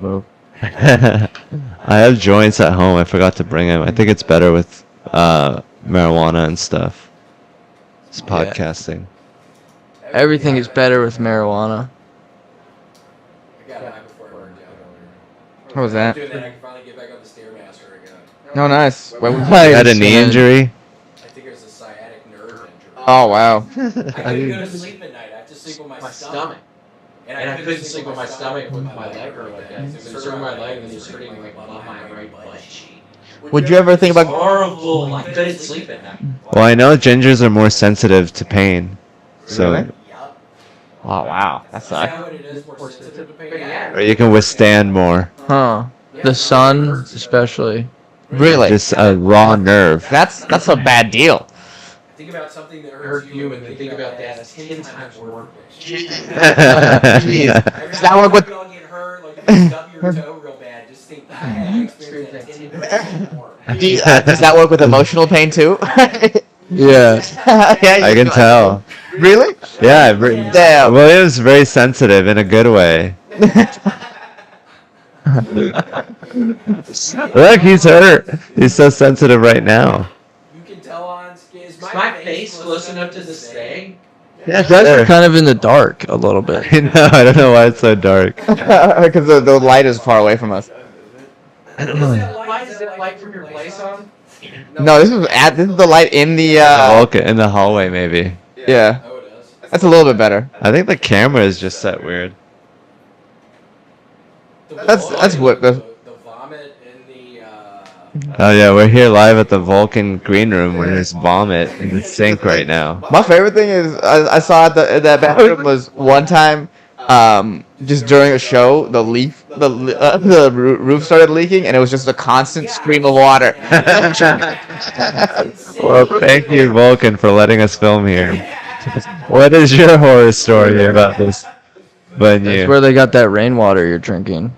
move. I have joints at home. I forgot to bring them. I think it's better with marijuana and stuff. It's podcasting. Everything is better with marijuana. What was that? Doing that, I can finally get back on the Stairmaster again. No, nice. You had a knee injury? I think it was a sciatic nerve injury. Oh, wow. I couldn't go to sleep at night. I have to sleep with my stomach. And I couldn't sleep with my stomach with my leg hurt like that. It was hurting my leg and then it was hurting like my right butt cheek. Would you ever think about... Horrible. I couldn't sleep at night. Well, I know gingers are more sensitive to pain. So, Really? Oh, wow. That Is that sucks. what it is? More sensitive to pain? Yeah. or you can withstand more. Huh. The sun, especially. Really? Just a raw nerve. That's a bad deal. Think about something that hurts you and then think about that as 10 times worse. Does that work with... You'll get hurt, like if you stub your toe real bad, just think I experienced that 10 times more. Does that work with emotional pain, too? Yeah. Yeah, I can tell. Really? Yeah. Damn. Well, it was very sensitive in a good way. Look, he's hurt. He's so sensitive right now. You can tell on is my face close enough to this thing? Yeah, You guys are kind of in the dark a little bit. I know. I don't know why it's so dark. Because the light is far away from us. Is that light from your place on? No, this is the light in the In the hallway, maybe. yeah. Oh, it is. That's a little bit better. I think the camera is just set weird. That's what the vomit in the Oh yeah, we're here live at the Vulcan green room where there's vomit in the sink right now. My favorite thing is I saw at that bathroom was one time, just during a show, the roof started leaking and it was just a constant stream of water. Well, thank you, Vulcan, for letting us film here. What is your horror story about this venue? That's where they got that rainwater you're drinking.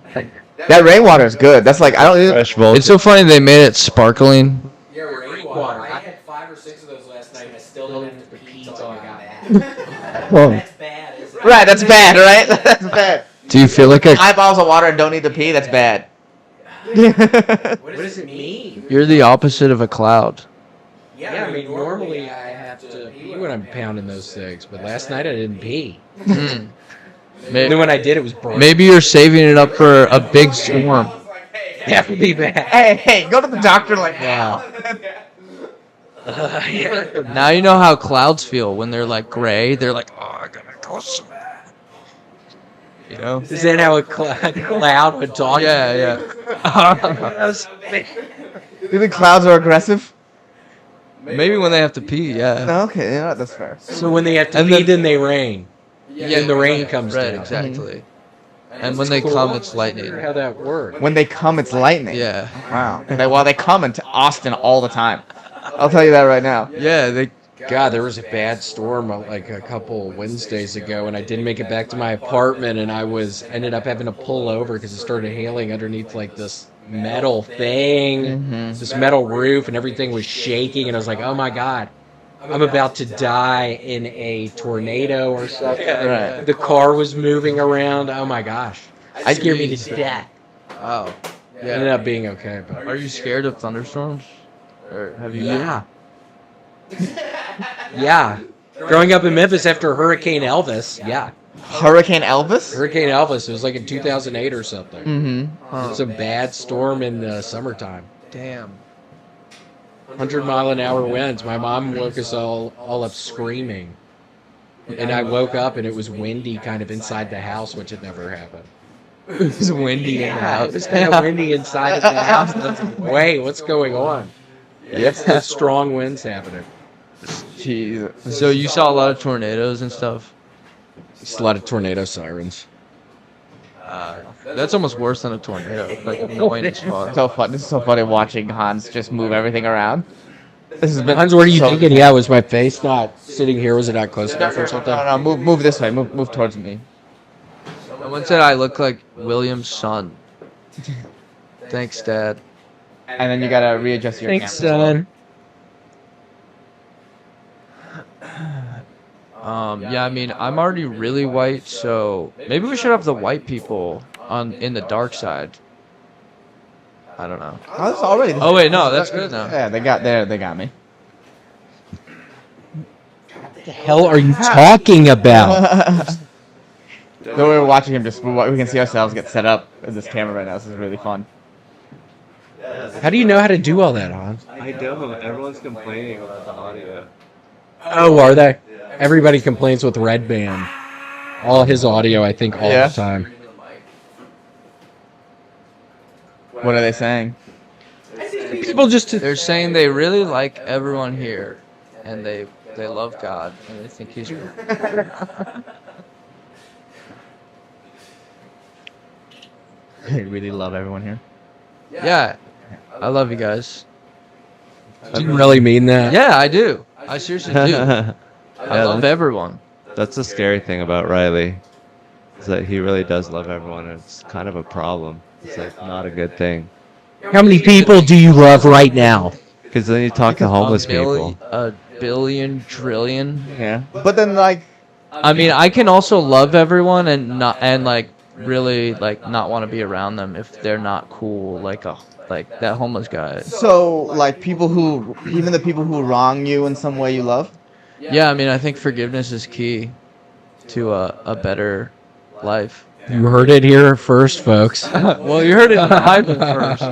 That rainwater is good. That's like I don't even. Fresh Vulcan. It's so funny they made it sparkling. Yeah, rainwater. I had 5 or 6 of those last night and I still didn't have to pee until I got back. That's bad, isn't it? Right, that's bad, right? That's bad. Do you feel like 5 bottles of water and don't need to pee. That's bad. What does it mean? you're the opposite of a cloud? Yeah, I mean, normally I have to pee when I'm pounding those things, but last night I didn't pee. Hmm. And then when I did, it was burnt. Maybe you're saving it up for a big storm. That would be bad. Hey, go to the doctor like now. Now you know how clouds feel when they're like gray. They're like, oh, I gotta go somewhere. You know? Is that how a cloud would talk? Yeah. You think clouds are aggressive? Maybe when they have to pee, yeah. No, okay, yeah, that's fair. So when they have to And pee, then- then they rain. Yeah, And the rain comes right, down. exactly. And when they come, it's I lightning. wonder how that works. When they come, it's lightning. Yeah. Wow. They come into Austin all the time. I'll tell you that right now. Yeah, they. God, there was a bad storm like a couple Wednesdays ago, and I didn't make it back to my apartment, and I ended up having to pull over because it started hailing underneath like this metal thing, this metal roof, and everything was shaking, and I was like, oh my God, I'm about to die in a tornado or something. Right. The car was moving around. Oh my gosh, it scared me to death. Oh. It ended up being okay, but Are you scared of thunderstorms? Or have you? yeah. Yeah. Growing up in Memphis after Hurricane Elvis, yeah. Hurricane Elvis? Hurricane Elvis, it was like in 2008 or something. Mm-hmm. It was a bad storm in the summertime. Damn. 100-mile-an-hour winds. My mom woke us all up screaming. And I woke up and it was windy kind of inside the house, which had never happened. It was windy in the It house. was kind of windy inside of the house. Wait, what's going on? Yes, there's strong winds happening. Jeez. So you saw a lot of tornadoes and stuff. It's a lot of tornado sirens. That's almost worse than a tornado. Like annoying as fuck. So fun. This is so funny watching Hans just move everything around. This has been. Hans, what are you so- thinking? Yeah, was my face not sitting here? Was it not close enough or something? No, move this way. Move towards me. Someone said I look like William's son. Thanks, Dad. And then you gotta readjust your Thanks, camera. son. Yeah, I mean, I'm already really white, so maybe we should have the white people in the dark side. I don't know. Oh, that's already. Oh wait, no, that's good now. Yeah, they got me. What the hell are you talking about? So we were watching him we can see ourselves get set up in this camera right now. This is really fun. How do you know how to do all that, Hans? I don't. Everyone's complaining about the audio. Oh, are they? Everybody complains with Red Band. All his audio, I think, all Yeah. the time. What are they saying? People just... They're saying they really like everyone here, and they love God, and they think He's. They really love everyone here. Yeah, I love you guys. Do you really mean that? Yeah, I do. I seriously do. I love everyone. That's the scary thing about Reilly, is that he really does love everyone. And it's kind of a problem. It's like not a good thing. How many people do you love right now? Because then you talk to homeless people. A billion, trillion. Yeah. But then like, I mean, I can also love everyone and like really like not want to be around them if they're not cool, like that homeless guy. so like even the people who wrong you in some way you love. Yeah, I mean, I think forgiveness is key to a better life. You heard it here first, folks. Well, you heard it in the Bible first.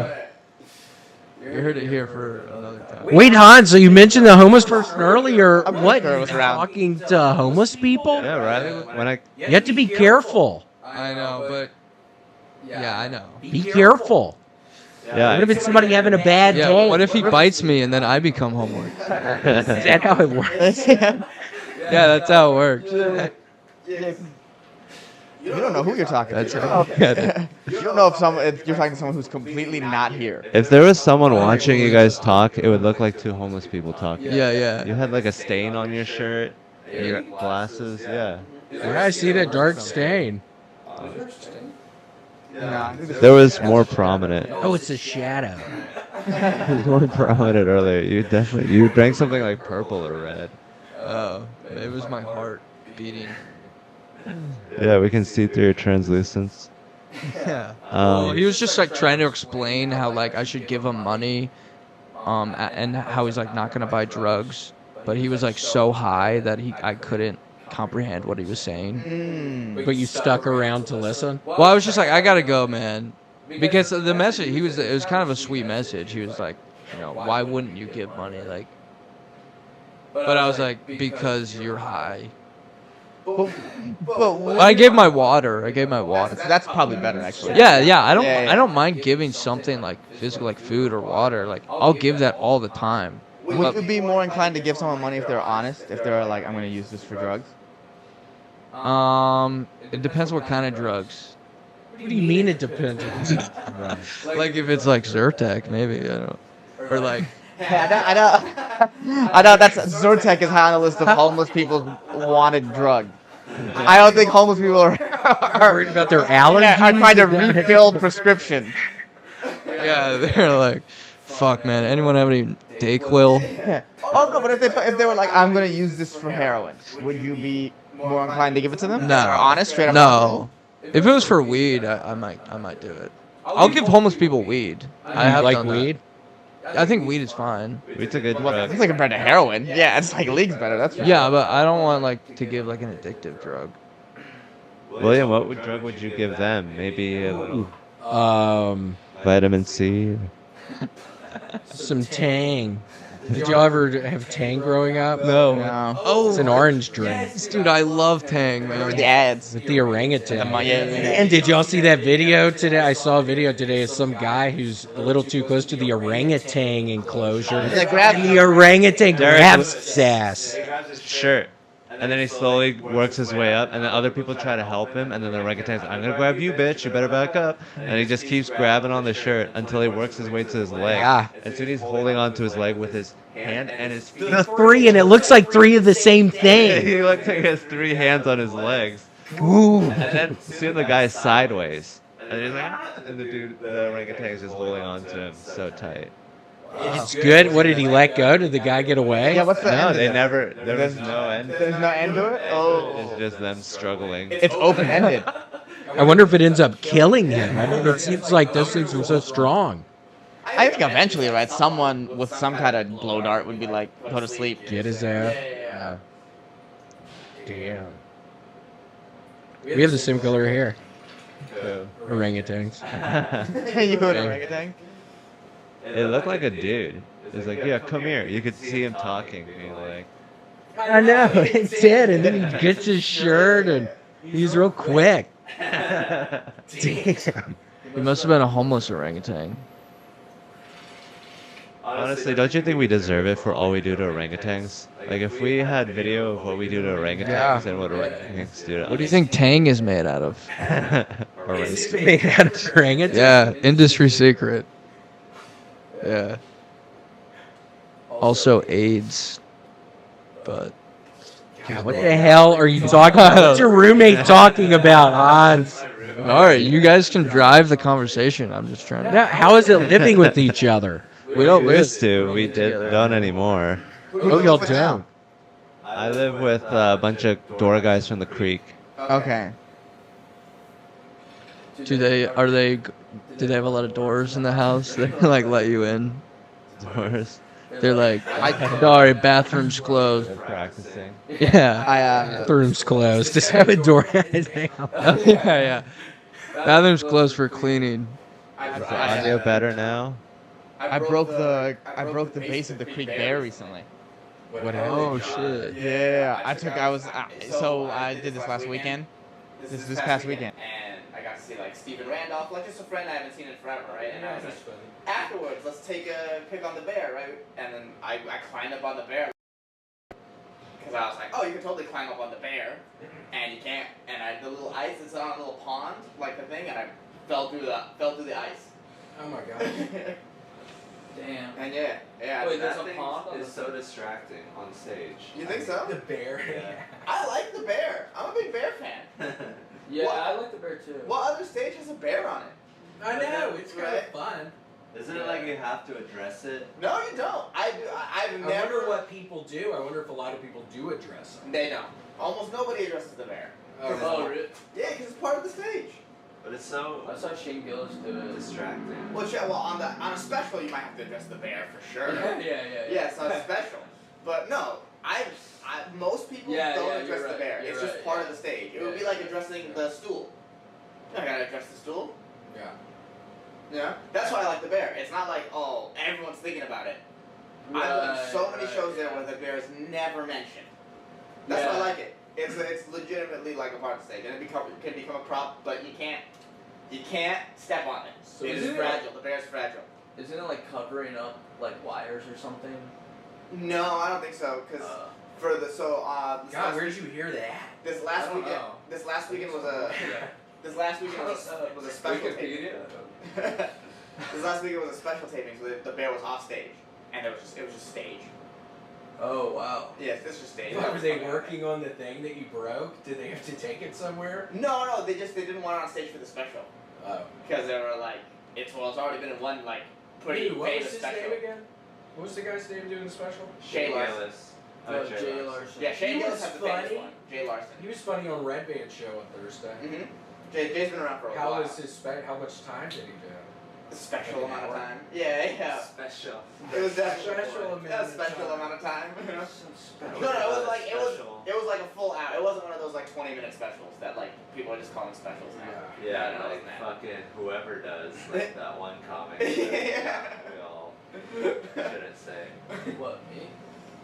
You heard it here for another time. Wait, Hans, so you mentioned the homeless person earlier. I'm pretty What? sure it was around. Talking to homeless people? Yeah, Reilly. When I You have to be careful. I know, but yeah, I know. Be careful. yeah, What if it's somebody having a bad Yeah, day? what if he bites me and then I become homeless? Is that how it works? Yeah, that's how it works. You don't know who you're talking That's to. how You don't know if you're talking to someone who's completely not here. if there was someone watching you guys talk, it would look like two homeless people talking. Yeah, yeah. You had like a stain on your shirt, your glasses. Yeah. Yeah, I see that dark stain. There was more prominent. Oh, it's a shadow. It was more prominent earlier. You drank something like purple or red. Oh, it was my heart beating. Yeah, we can see through your translucence. Yeah. Well, Um, he was just like trying to explain how like I should give him money, and how he's like not gonna buy drugs, but he was like so high that I couldn't comprehend what he was saying. But you stuck around to listen? Well, I was just like, I gotta go, man, because the message it was kind of a sweet message. He was like, why wouldn't you give money, like? But I was like, because you're high. But I gave my water. that's probably better actually. Yeah. I Yeah. don't mind giving something like physical, like food or water. Like I'll give that all the time. Would you be more inclined to give someone money if they're honest? If they're like, I'm going to use this for drugs? It depends what kind of drugs. What do you mean it depends? Like if it's like Zyrtec, maybe I don't. Or like I know that's Zyrtec is high on the list of homeless people's wanted drug. I don't think homeless people are Worried about their allergies? are trying to refill prescriptions. yeah, they're like, fuck, man. Anyone have any Dayquil? Yeah. Oh no, but if they were like, I'm gonna use this for heroin, would you be more inclined to give it to them? No. Or honest, straight up. No. If it was for weed, I might do it. I'll give homeless people weed. I have like done that. weed? I think weed is fine. Weed's a good Well, drug. it's like compared to heroin. Yeah, it's like leagues better. That's for Yeah, but I don't want like to give like an addictive drug. William, what drug would you give them? Maybe vitamin C? Some Tang. Did y'all ever have Tang growing up? No. No. Oh, It's an orange drink dude, I love Tang, man. The ads. with the orangutan. Yeah. And did y'all see that video today? I saw a video today of some guy who's a little too close to the orangutan enclosure. They grab And the orangutan Derek, grabs his ass. Shirt. And then he slowly works his way up, and then other people try to help him, and then the orangutan's like, I'm gonna grab you, bitch, you better back up. And he just keeps grabbing on the shirt until he works his way to his leg. Yeah. And soon he's holding onto his leg with his hand and his feet. The three, and it looks like three of the same thing. He looks like he has 3 hands on his legs. Ooh. And then soon the guy's sideways. And he's like, ah! And the orangutan is just holding on to him so tight. It's good. What did he let go? Did the guy get away? Yeah, what's the end No, of they that? never, there was no end. There's no end to it? Oh. It's just them struggling. It's open-ended. I wonder if it ends up killing him. I mean, it seems like those things were so strong. I think eventually, right, someone with some kind of blow dart would be like, go to sleep. Get his ass. Yeah. Damn. We have the same color hair. Orangutans. You go to orangutan? It looked like a dude. It's like, yeah, come here. You could see him talking, being like, I know, it did. And then he gets his shirt and he's real quick. Damn. He must have been a homeless orangutan. Honestly, don't you think we deserve it for all we do to orangutans? Like, if we had video of what we do to orangutans Yeah. and what orangutans do to us. What do you think Tang is made out of? It's made out of orangutan. Yeah, industry secret. Yeah. Also AIDS. But God, what the hell are you talking about? What's your roommate talking about, Hans? all right, you guys can drive the conversation. I'm just trying to. Now, how is it living with each other? We don't We live. used to. We don't anymore. Oh, y'all don't. I live with a bunch of door guys from the creek. Okay. Do they have a lot of doors in the house? They like let you in. Doors. They're like, sorry, bathroom's closed. They're practicing. Yeah. Bathroom's closed. Just have a door. Yeah. Bathroom's closed for cleaning. Is the audio better now? I broke the base of the creek bear recently. What Oh shit. Yeah, so I did this last weekend. This past weekend. And I got to see like Stephen Randolph, like just a friend I haven't seen in forever, right? And I was like, afterwards, let's take a pic on the bear, right? And then I climbed up on the bear because I was like, oh, you can totally climb up on the bear, and you can't. And the little ice is on a little pond, like the thing, and I fell through the ice. Oh my god. Damn. And yeah. Wait, that there's a thing pond? is It's so distracting on stage. You think so? The bear. Yeah. I like the bear. I'm a big bear fan. Yeah, What? I like the bear too. What other stage has a bear on it? I know, it's kind of Right? fun. Isn't it like you have to address it? No, you don't. I've I never. wonder what people do. I wonder if a lot of people do address them. They don't. Almost nobody addresses the bear. Oh, really? Yeah, because it's part of the stage. But it's so I saw Shane Gillis do it. distracting. Well, yeah, on a special, you might have to address the bear for sure. Yeah. Yeah, it's not special. But no, most people don't address you're the bear. right, It's you're just right, part yeah. of the stage. It would be Yeah, like yeah, addressing yeah. the stool. You're not gonna address the stool. Yeah. Yeah. That's why I like the bear. It's not like, oh, everyone's thinking about it. I've done so many shows there where the bear is never mentioned. That's why I like it. It's legitimately like a part of the stage, and it can become a prop, but you can't step on it. So It is isn't it fragile. The bear's fragile. Isn't it like covering up like wires or something? No, I don't think so. Because for the this God, last where did you hear that? this last I don't weekend know. this last weekend was a special taping. This last weekend was a special taping, so the bear was off stage, and it was just stage. Oh wow. Yes, this was stage. Were they working on the thing that you broke? Did they have to take it somewhere? No, they didn't want it on stage for the special Oh. because they were like, it's already been in one like pretty Dude, what was famous his special. name again? What was the guy's name doing the special? Jay Larson. Gillis. Oh, Jay Larson. Yeah, Shane He Gillis was has the famous funny. one. Jay Larson. He was funny on Red Band show on Thursday. Mhm. Jay's been around for a How while. was his how much time did he do? A special Like an amount of hour? time. Yeah. Special. It was definitely Special a special amount of time. So special. No, it was like Special. it was like a full hour. It wasn't one of those like 20-minute specials that like people are just calling specials now. Yeah, No, like it's not. fucking whoever does like that one comic. that Yeah. We all shouldn't say. What, me?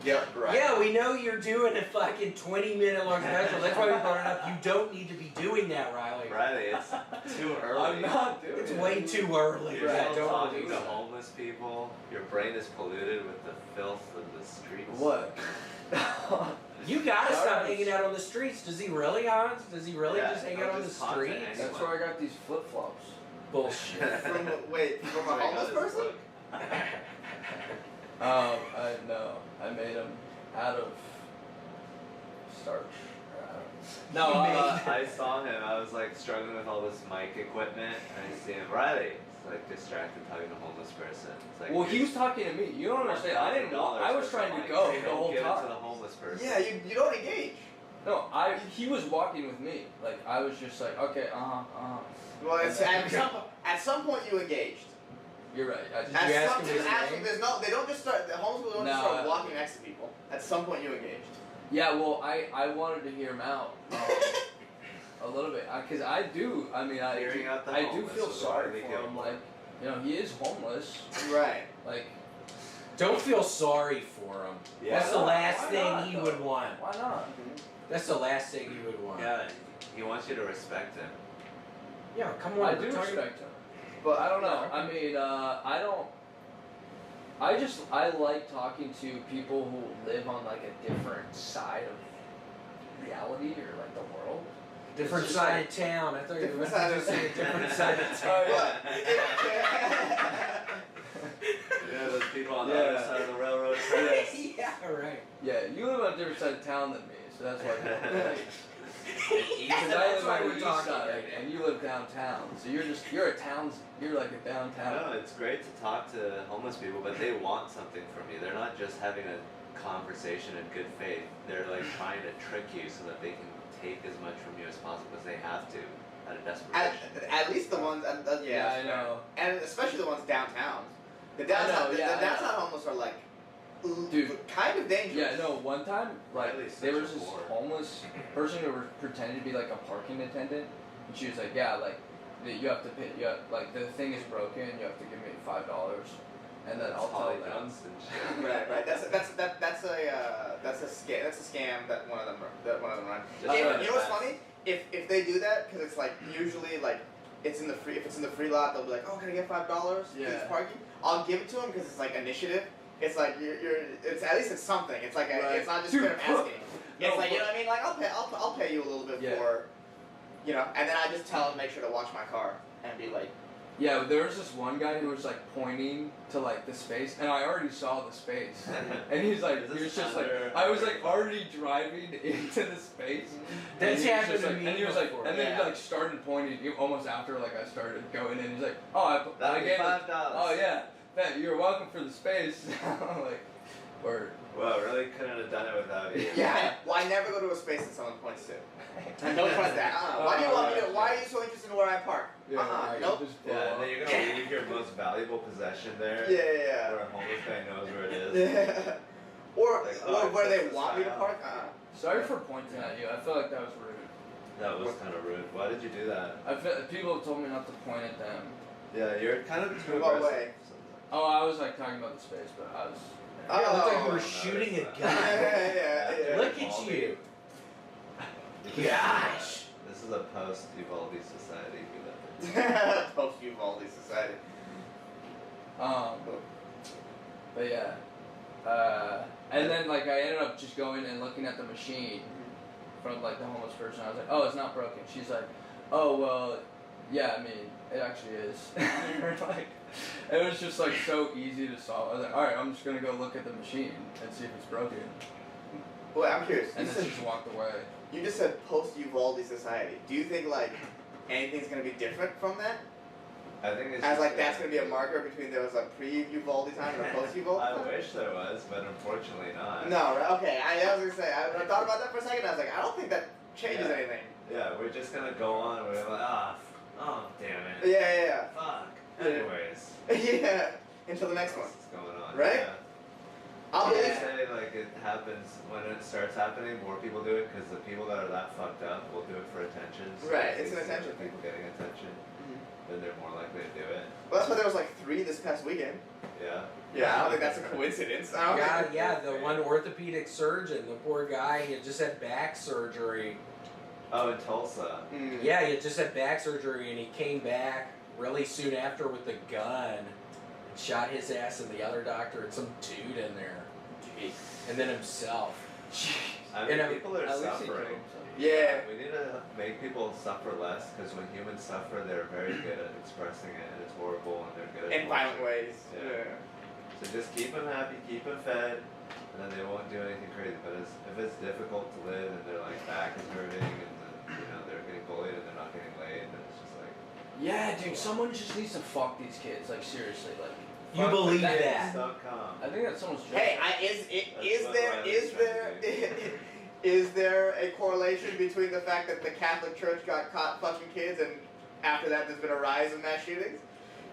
Yep, right. Yeah, we know you're doing a fucking 20-minute long special. That's why we brought it up. You don't need to be doing that, Riley. Riley, it's too early. I'm not doing It's it. way too early. You're Yeah, still don't talking do to that. homeless people. Your brain is polluted with the filth of the streets. What? You gotta stop hanging out on the streets. Does he really, Hans? Does he really Yeah, just hang I'll out on the just talk to streets? anyone. That's where I got these flip-flops. Bullshit. From a homeless person? No, I made them out of starch. No, I saw him. I was like struggling with all this mic equipment, and I see him. Riley, he's like distracted talking to a homeless person. It's like, well, he was talking to me. You don't understand. I didn't know. I was trying to go the whole Give it to time. the homeless person. Yeah, you don't engage. No, he was walking with me. Like I was just like, okay, Well, it's, at some point you engaged. You're right. you ask him his name? They don't just start. The homeless people don't just No, start walking next to people. At some point you engaged. Yeah, well, I wanted to hear him out a little bit because I do. I mean, Hearing out the I do homeless feel was sorry already for him. Gilmore. Like, you know, he is homeless. Right. Like, Don't feel sorry for him. Yeah. That's the last Why thing not, he though? would want. Why not? That's the last thing he would want. Yeah, he wants you to respect him. Yeah, come on. I do we're talking- respect him, but I don't know. I mean, I don't. I like talking to people who live on like a different side of reality or like the world. Different It's just side like- of town. I thought you were Different going side to of- say a different side of Oh, town. Yeah, those people on the Yeah. other side of the railroad tracks. Yeah, right. Yeah, you live on a different side of town than me, so that's why. Yeah, Because I that's live why on we're the east talking side, right now. and you live downtown. So you're like a downtown. No, it's great to talk to homeless people, but they want something from you. They're not just having a conversation in good faith. They're like trying to trick you so that they can take as much from you as possible because they have to out of desperation. At least the ones. Yeah, that's I know. fair. And especially the ones downtown. The I downtown. know, yeah, the I downtown know. homeless are like. Dude. Kind of dangerous. Yeah, no. One time, like Reilly's there such was a this bore. homeless person who were pretending to be like a parking attendant, and she was like, "Yeah, like you have to pay. Like the thing is broken. You have to give me $5, and then I'll tell Holly them." Johnson shit. Right. That's a scam. That's a scam that one of them run. Just You for know the what's best. funny? If they do that, because it's like usually like it's in the free. If it's in the free lot, they'll be like, "Oh, can I get $5 for Yeah. this parking?" I'll give it to them because it's like initiative. It's like it's at least it's something. It's like Right. it's not just Dude, kind of asking. no, It's like, you but- know what I mean? Like I'll pay you a little bit Yeah. for, you know, and then I just tell them make sure to watch my car and be like, Yeah, there was this one guy who was like pointing to like the space, and I already saw the space, and he's like, Is he this was just like, under- I was like already driving into the space. That's and he was happened just, to like, me And he was like, before. and then Yeah. he like started pointing almost after like I started going in. He's like, oh, I That'll be gave it. $5. Oh yeah, man, you're welcome for the space. I'm like, word. Well, really couldn't have done it without you. yeah. Well, I never go to a space that someone points to. And don't trust that. Why do you want me to? Why are you so interested in where I park? Yeah, right, Nope. just blow Yeah, and up. then you're gonna leave your most valuable possession there. Yeah. Where a homeless guy knows where it is. Yeah. Or Like, or oh, where they this want me to guy park. Sorry for pointing at you. I feel like that was rude. That was kind of rude. Why did you do that? I feel people have told me not to point at them. Yeah, you're kind of too In what aggressive way? sometimes. Oh, I was like talking about the space, but I was. Yeah, it looked like you Oh, were no, shooting a that's gun. yeah. Look at you. Gosh. This is a post-Uvalde society we live in. Post Uvalde society. But yeah. And then like I ended up just going and looking at the machine from like the homeless person. I was like, oh, it's not broken. She's like, oh well, yeah. I mean, it actually is. Like, it was just like so easy to solve. I was like, all right, I'm just gonna go look at the machine and see if it's broken, Well, I'm curious. and then she just walked away. You just said post Uvalde society. Do you think like anything's gonna be different from that? I think it's As just like that's gonna be a marker between there was a pre-Uvalde time and a post-Uvalde I time? wish there was, but unfortunately not. No, right? Okay. I was gonna say I thought about that for a second. I was like, I don't think that changes Yeah. anything. Yeah, we're just gonna go on. We're like, oh damn it. Yeah. Fuck. Yeah. Anyways. Yeah. Until the next what one. else is going on? Right? Yeah. I'll I would believe. say like it happens when it starts happening. More people do it because the people that are that fucked up will do it for attention. So Right, if it's they an see attention other people getting attention, then they're more likely to do it. Well, that's why there was like 3 this past weekend. Yeah. Yeah, I don't think that's a coincidence. I don't Yeah, think. yeah, the one orthopedic surgeon, the poor guy, he had just had back surgery. Oh, in Tulsa. Mm. Yeah, he had just had back surgery and he came back really soon after with a gun and shot his ass and the other doctor and some dude in there. And then himself. I mean, And, people are At least he killed suffering. himself. Yeah. We need to make people suffer less because when humans suffer, they're very good at expressing it, and it's horrible, and they're good at In violent ways. Yeah. So just keep them happy, keep them fed, and then they won't do anything crazy. But if it's difficult to live and their like back is hurting and they're getting bullied and they're not getting laid, then it's just like Yeah, dude, someone just needs to fuck these kids. Like seriously, like. You fuck believe the that? kids.com. I think that's someone's job. Hey, That's is what there Reilly's trying to Is there a correlation between the fact that the Catholic Church got caught fucking kids and after that there's been a rise of mass shootings?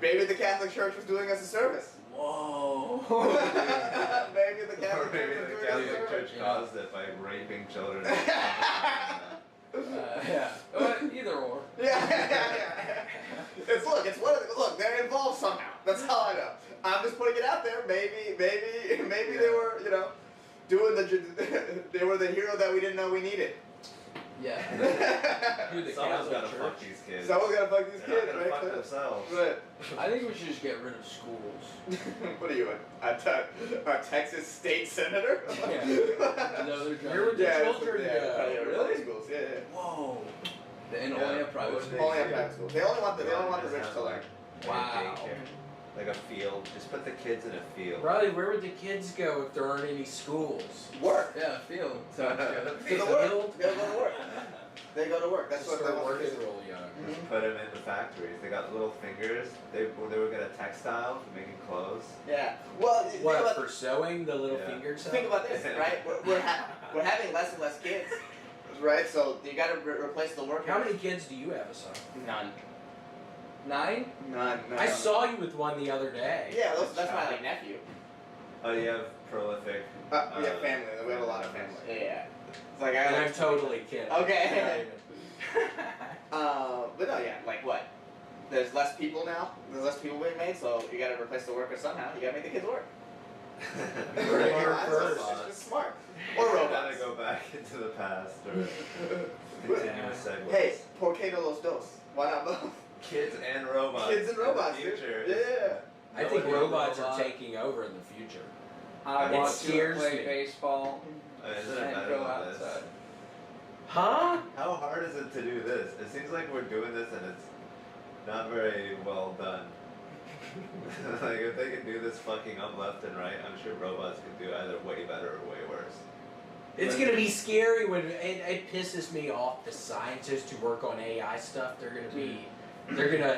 Maybe the Catholic Church was doing us a service. Whoa. Maybe the Or Catholic maybe Church was the doing us a Catholic service. Church Yeah. caused it by raping children. Yeah. Either or. Yeah. It's look, they're involved somehow. That's all I know. I'm just putting it out there. Maybe they were, doing they were the hero that we didn't know we needed. Yeah. Who, the Someone's Catholic gotta Church? fuck these kids. Someone's gotta fuck these They're kids, not gonna right? fuck themselves. Right. I think we should just get rid of schools. What are you, a Texas state senator? Yeah. No, they're Where would the Yeah, children yeah, go? yeah, Really? public schools. Yeah. Whoa. And Yeah. only have private schools. Only have private schools. They only want the rich Just to have, learn. Wow. daycare. Like a field. Just put the kids in a field. Riley, where would the kids go if there aren't any schools? Work. Yeah, field. To the work. Field? They go to work. They go to work. That's Just what they start want to working do. real young. Mhm. Put them in the factories. They got little fingers. They were good at textile for making clothes. Yeah. Well, think What, about, for sewing the little Yeah. fingers? think about this, right? We're having less and less kids, right? So you got to replace the workers. How many kids do you have, Ehsan? None. 9? None. I saw you with one the other day. Yeah, that's my nephew. Oh, you have prolific. We have family. We have a lot of family. Yeah. It's like And I'm totally kidding. Okay. But no, yeah, like what? There's less people now. There's less people being made, so you got to replace the workers somehow. You got to make the kids work. Heard it here first. It's just smart. Or Gotta robots. go back into the past or continuous segues. Hey, por qué no los dos? Why not both? Kids and robots. Kids and robots, in the dude. future. Yeah. I think Nobody robots robot. are taking over in the future. I It want to scares play me. baseball Isn't it and better go than outside. this? Huh? How hard is it to do this? It seems like we're doing this and it's not very well done. Like if they can do this fucking up left and right, I'm sure robots can do either way better or way worse. It's gonna be scary when it pisses me off. The scientists who work on AI stuff, they're gonna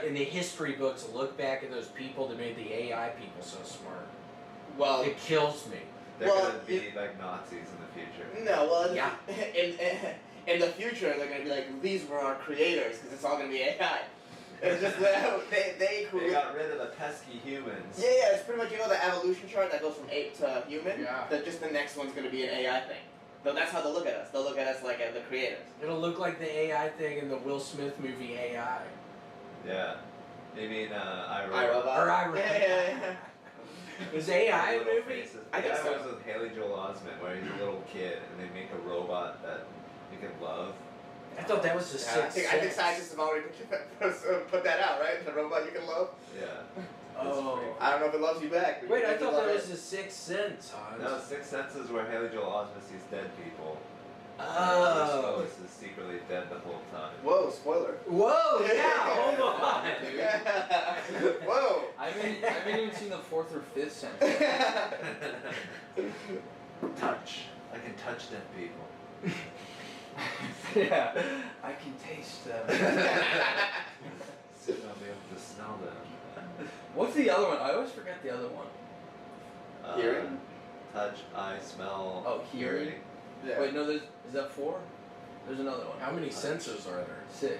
in the history books look back at those people that made the AI people so smart. Well, It kills me. They're Well, gonna be like Nazis in the future. no. Well, Yeah. in the future, they're gonna be like, these were our creators, because it's all gonna be AI. It's just that they They create. got rid of the pesky humans. Yeah, it's pretty much the evolution chart that goes from ape to human. Yeah. That just the next one's gonna be an AI thing. But that's how they'll look at us. They'll look at us like the creators. It'll look like the AI thing in the Will Smith movie AI. Yeah. You mean iRobot? iRobot. Or I- Yeah. Was AI a Little movie? faces. I think Yeah, so. it was with Haley Joel Osment, where he's a little kid, and they make a robot that you can love. I thought that was the Yeah, I Sixth think Sense. scientists have already put that out, right? The robot you can love. Yeah. Oh. I don't know if it loves you back. but Wait, you I think thought you love that it. was the Sixth Sense, Hans. No, Sixth Sense is where Haley Joel Osment sees dead people. Oh. Lois is secretly dead the whole time. Whoa, spoiler. Whoa, yeah, hold on. Whoa. I haven't even seen the 4th or 5th sentence. Touch. I can touch dead people. Yeah, I can taste them. Soon I'll be able to smell them. What's the other one? I always forget the other one. Hearing? Touch, eye, smell. Oh, hearing. Yeah. Wait, no, is that 4? There's another one. How many senses are there? 6.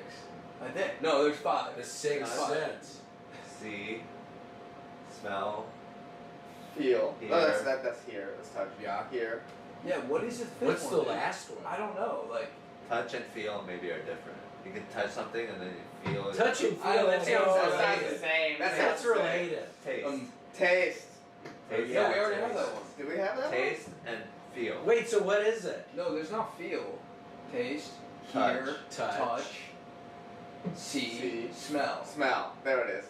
I think. No, there's 5. The Sixth Five. Sense. See, smell. Feel. Hear. Oh, that's here. That's touch. Yeah. Here. Yeah, what is the 5th What's one? the dude? last one? I don't know. Like, Touch and feel maybe are different. You can touch something and then you feel it. Touch and I feel, that don't sounds know. That sounds the related. same. That That's sounds the same. related. Taste. Taste. Taste. yeah, we already have that one. Do we have that? Taste and feel. Wait, so what is it? No, there's not feel. Taste, Touch. hear, Touch. see, See. smell. One? Smell. There it is.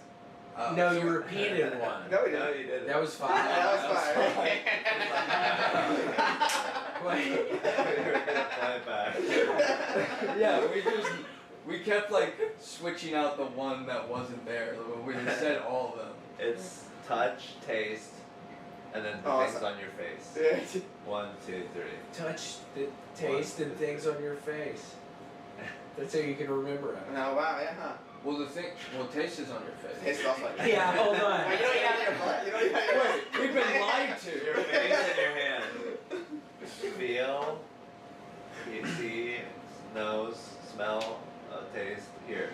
No, so- you repeated one. No, we No, didn't. you didn't. That was 5. That was fine. Wait. You're gonna play it back. Yeah, we kept like switching out the one that wasn't there. We said all of them. It's touch, taste, and then the Oh, things so- on your face. Yeah. 1, 2, 3. Touch, the taste, and things on your face. That's how you can remember it. No, wow, yeah, huh? Well, taste is on your face. Taste is also like Yeah, hold Wait, on. you don't eat out of your butt? You don't eat out of your Wait, we've been lied Your to. face and your hand. Feel. nose, smell, taste, hear.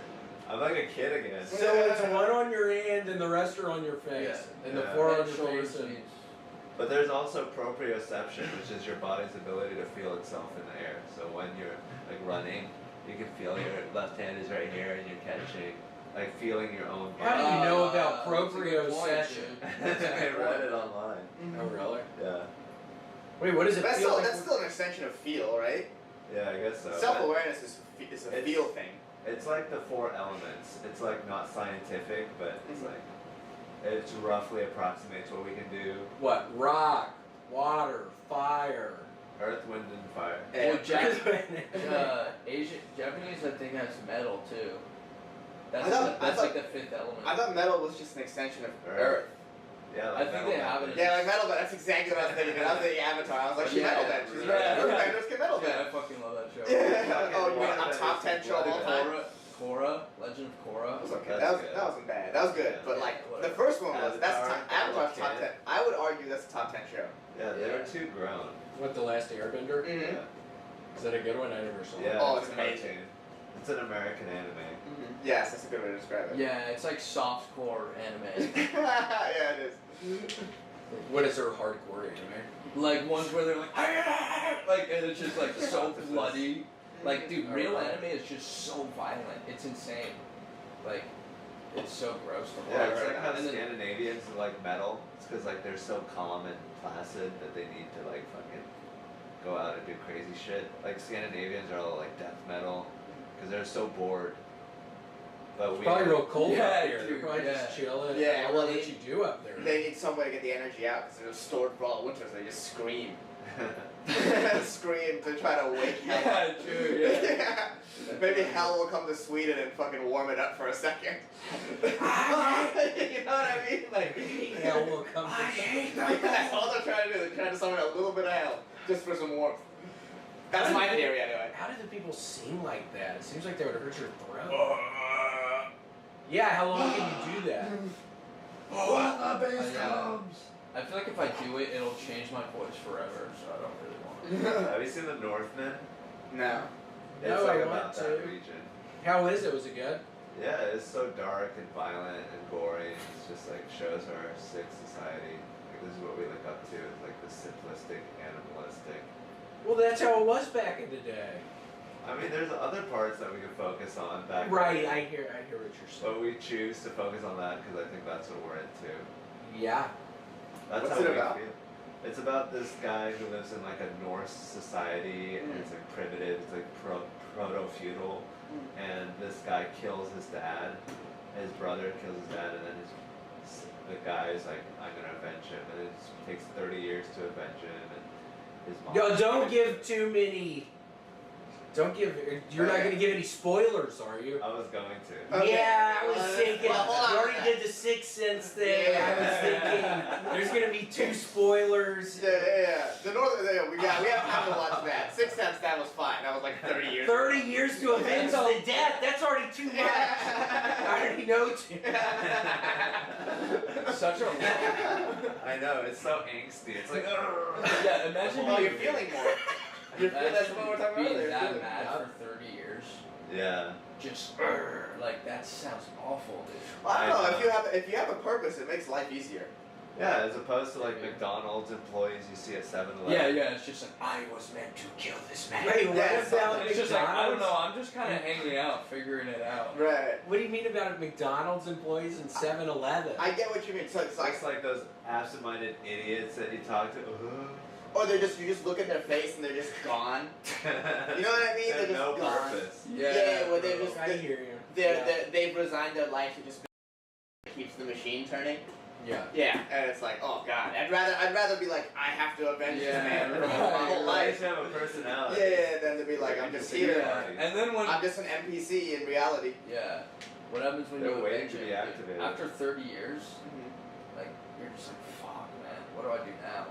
I'm like a kid again. So it's one on your hand and the rest are on your face. And the Yeah. four on Head, your shoulders, face. And, knees. But there's also proprioception, which is your body's ability to feel itself in the air. So when you're like running, you can feel your left hand is right here and you're catching, like feeling your own how do body. you know about That's a good point, proprioception? dude. I read it online. Oh, really? Yeah. Wait, what does it That's feel still, like? that's still an extension of feel, right? Yeah, I guess so. Self-awareness is a It's- feel thing. It's like the four elements. It's like not scientific, but it's like it roughly approximates what we can do. What? Rock, water, fire. Earth, wind, and fire. Well, Yeah. Japanese, I think, has metal too. That's, I thought- that's I like the fifth element. I thought metal was just an extension of Earth. Earth. Yeah, I like think metal they have benders. it. Yeah, like metal bend. That's exactly what I was thinking. I was thinking Avatar. I was like, she's Yeah, metal bend. She's yeah. right. Earthbenders can metal Yeah, I bend. fucking love that show. Yeah. Oh, you mean Fucking a top 10 show of all time? Korra, Legend of Korra. That was okay. That's That good. wasn't bad. That was good. Yeah. But like Yeah, the first one was Avatar, Avatar's top Kid. 10. I would argue that's a top 10 show. Yeah, they Yeah. were too grown. What, The Last Airbender? Mm-hmm. Yeah. Is that a good one? I never saw it. Yeah, Oh, it's it's a amazing. cartoon. It's an American anime. Mm-hmm. Yes, that's a good way to describe it. Yeah, it's like softcore anime. Yeah, it is. What is their hardcore anime? Like ones where they're like, and it's just like so bloody. Like, dude, real anime is just so violent. It's insane. Like, it's so gross to watch. Yeah, it's like how And then- Scandinavians like metal. It's because like they're so calm and placid that they need to like fucking go out and do crazy shit. Like Scandinavians are all like death metal because they're so bored. But It's we probably real cold Yeah, up here. They're dude, probably just yeah. chilling. Yeah, I don't well, know what they- you do up there. They need some way to get the energy out because they're stored for all winter, so they just scream. Scream to try to wake hell up. Yeah, true, yeah. Yeah. Maybe hell will come to Sweden and fucking warm it up for a second. You know what I mean? Like, Hell will come to That's all they're trying to do. They're trying to summon a little bit of hell just for some warmth. That's my theory, anyway. How do the people sing like that? It seems like they would hurt your throat. Yeah, how long can you do that? I feel like if I do it, it'll change my voice forever, so I don't really want it. Have you seen The Northman? No. It's No, like I about want that to. region. How is it? Was it good? Yeah, it's so dark and violent and gory. It's just like shows our sick society. Like this is what we look up to. It's like the simplistic, animalistic. Well, that's how it was back in the day. I mean, there's other parts that we can focus on back. Right, then, I hear what you're saying. But we choose to focus on that because I think that's what we're into. Yeah. That's What's how it we about? feel. It's about this guy who lives in like a Norse society and it's like primitive. It's like proto-feudal, and this guy kills his dad. His brother kills his dad, and then the guy is like, I'm gonna avenge him, and it takes 30 years to avenge him, and his mom. No, don't give too many. Don't give. You're not gonna give any spoilers, are you? I was going to. Okay. Yeah, I was thinking. Well, hold on. You already did the Sixth Sense thing. I was thinking there's gonna be 2 spoilers. Yeah. The Northern, we have time to watch that. Sixth Sense, that was fine. That was like 30 years. 30 years to avenge the death. That's already too much. I already know too. Such a I know, it's so angsty. It's like, yeah. Imagine Oh, you're feeling more. That's what we're talking about being earlier. that Feeling. mad for 30 years. yeah. Just like that sounds awful, dude. Well, I don't I know. know. If you have a purpose, it makes life easier. Yeah, as opposed to like McDonald's employees you see at 7-Eleven. Yeah, yeah. It's just like I was meant to kill this man. Wait, what Yeah, about It's just like I don't McDonald's? know. I'm just kind of hanging out, figuring it out. Right. What do you mean about McDonald's employees and 7-Eleven? I get what you mean. So it's like, It's like those absent-minded idiots that you talk to. or you just look at their face and they're just gone. You know what I mean? They're just no gone. purpose. Yeah, well, they're just I hear you. they've resigned their life to just keeps the machine turning. Yeah. Yeah, and it's like, oh god, I'd rather be like, I have to avenge this man for my whole At life. least have a personality. Yeah, than to be like, I'm just here. Yeah. And then when I'm just an NPC in reality. yeah, what happens when They're you waiting avenge to be him, dude? activated. After 30 years, like you're just like, fuck, man, what do I do now?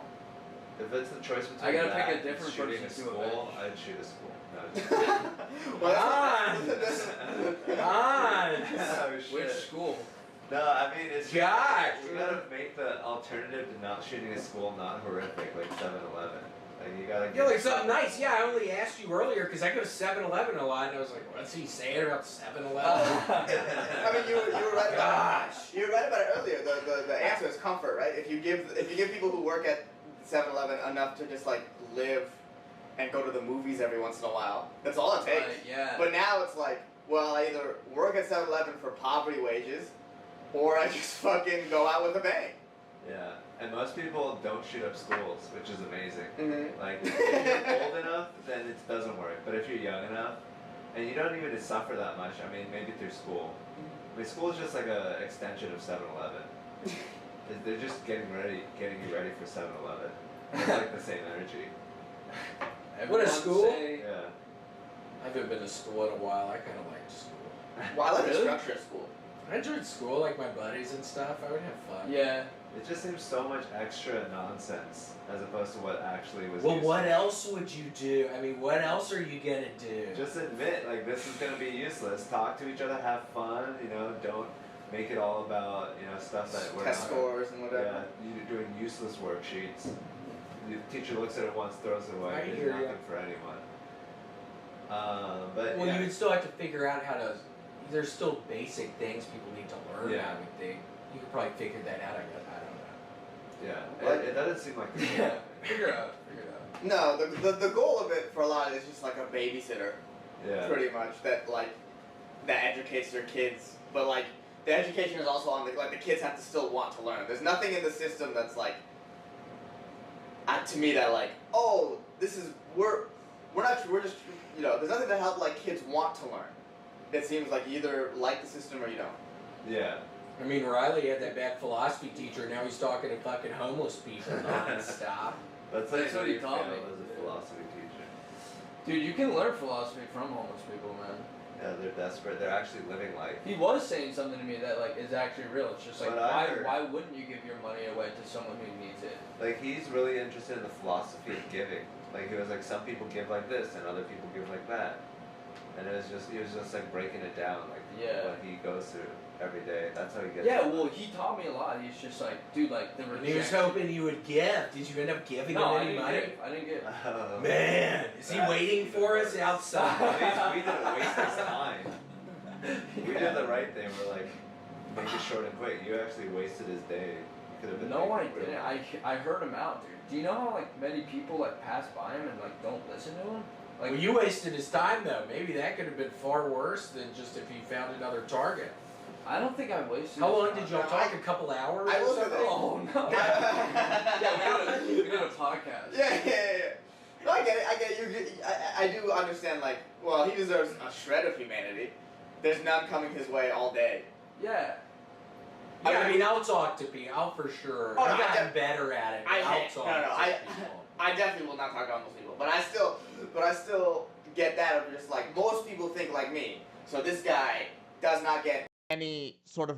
If it's the choice between I gotta that pick a and different shooting person a to school, avenge. I'd shoot a school. No, Well, Ah! that's- Ah! oh, shit. Which school? No, I mean it's Gosh. you gotta make the alternative to not shooting a school not horrific, like 7-Eleven. Like you gotta. Yeah, like something nice. Yeah, I only asked you earlier because I go to 7-Eleven a lot, and I was like, what's he saying about 7-Eleven? I mean, you were right about Gosh. you were right about it earlier. The answer is comfort, right? If you give people who work at 7-Eleven enough to just like live and go to the movies every once in a while, that's all it takes. Right, yeah. But now it's like, well, I either work at 7-Eleven for poverty wages, or I just fucking go out with a bang. Yeah, and most people don't shoot up schools, which is amazing. Mm-hmm. Like, if you're old enough, then it doesn't work. But if you're young enough, and you don't even suffer that much, I mean, maybe through school. I mean, school is just like an extension of 7-Eleven. They're just getting you ready for 7-Eleven. It's like the same energy. What, a school? Yeah. I haven't been to school in a while. I kind of liked school. Well, I like the Really? structure of school. I enjoyed school, like my buddies and stuff. I would have fun. Yeah. It just seems so much extra nonsense as opposed to what actually was Well, useful. what else would you do? I mean, what else are you gonna do? Just admit, like, this is gonna be useless. Talk to each other, have fun, you know, don't make it all about, you know, stuff that we're Test not. scores and whatever. Yeah, you're doing useless worksheets. The teacher looks at it once, throws it away. I It's hear ya. nothing for anyone. But Well, yeah. you would still have to figure out how to. There's still basic things people need to learn. Yeah. I would think you could probably figure that out. I guess I don't know. Yeah, What? it doesn't seem like the Yeah. Figure it out. No, the goal of it for a lot is just like a babysitter, Yeah. pretty much, that educates their kids. But like the education is also on the kids have to still want to learn. There's nothing in the system that's like to me that like, oh, this is we're just there's nothing to help like kids want to learn. It seems like you either like the system or you don't. Yeah. I mean, Reilly had that bad philosophy teacher. Now he's talking to fucking homeless people nonstop. That's what he taught me. As a philosophy teacher. Dude, you can learn philosophy from homeless people, man. Yeah, they're desperate. They're actually living life. He was saying something to me that like is actually real. It's just like But I heard- why wouldn't you give your money away to someone who needs it? Like, he's really interested in the philosophy of giving. Like, he was like, some people give like this and other people give like that. And he was just like breaking it down, like Yeah. what he goes through every day. That's how he gets Yeah, it. well, he taught me a lot. He's just like, dude, like the And he was rejection- hoping you would give. Did you end up giving No, him I any didn't money? give. I didn't give. Oh. Man, is he That's waiting even for us worse. outside? At least we didn't waste his time. We did the right thing. We're like, make it short and quick. You actually wasted his day. You could have been. No, I making real didn't. money. I heard him out, dude. Do you know how like many people like pass by him and like don't listen to him? Like Well, you wasted his time though. Maybe that could have been far worse than just if he found another target. I don't think I wasted. How his long time. did y'all talk? A couple hours? I or looked at something? it. Oh no. Yeah, we did a podcast. Yeah. No, I get it. I do understand. Like, well, he deserves a shred of humanity. There's none coming his way all day. Yeah. Yeah, I mean, I'll talk to people. I'll for sure. Oh, no, I've I gotten def- better at it. I I'll hate- talk no, to people. I definitely will not talk to homeless people. But I still get that of just like most people think like me. So this guy does not get any sort of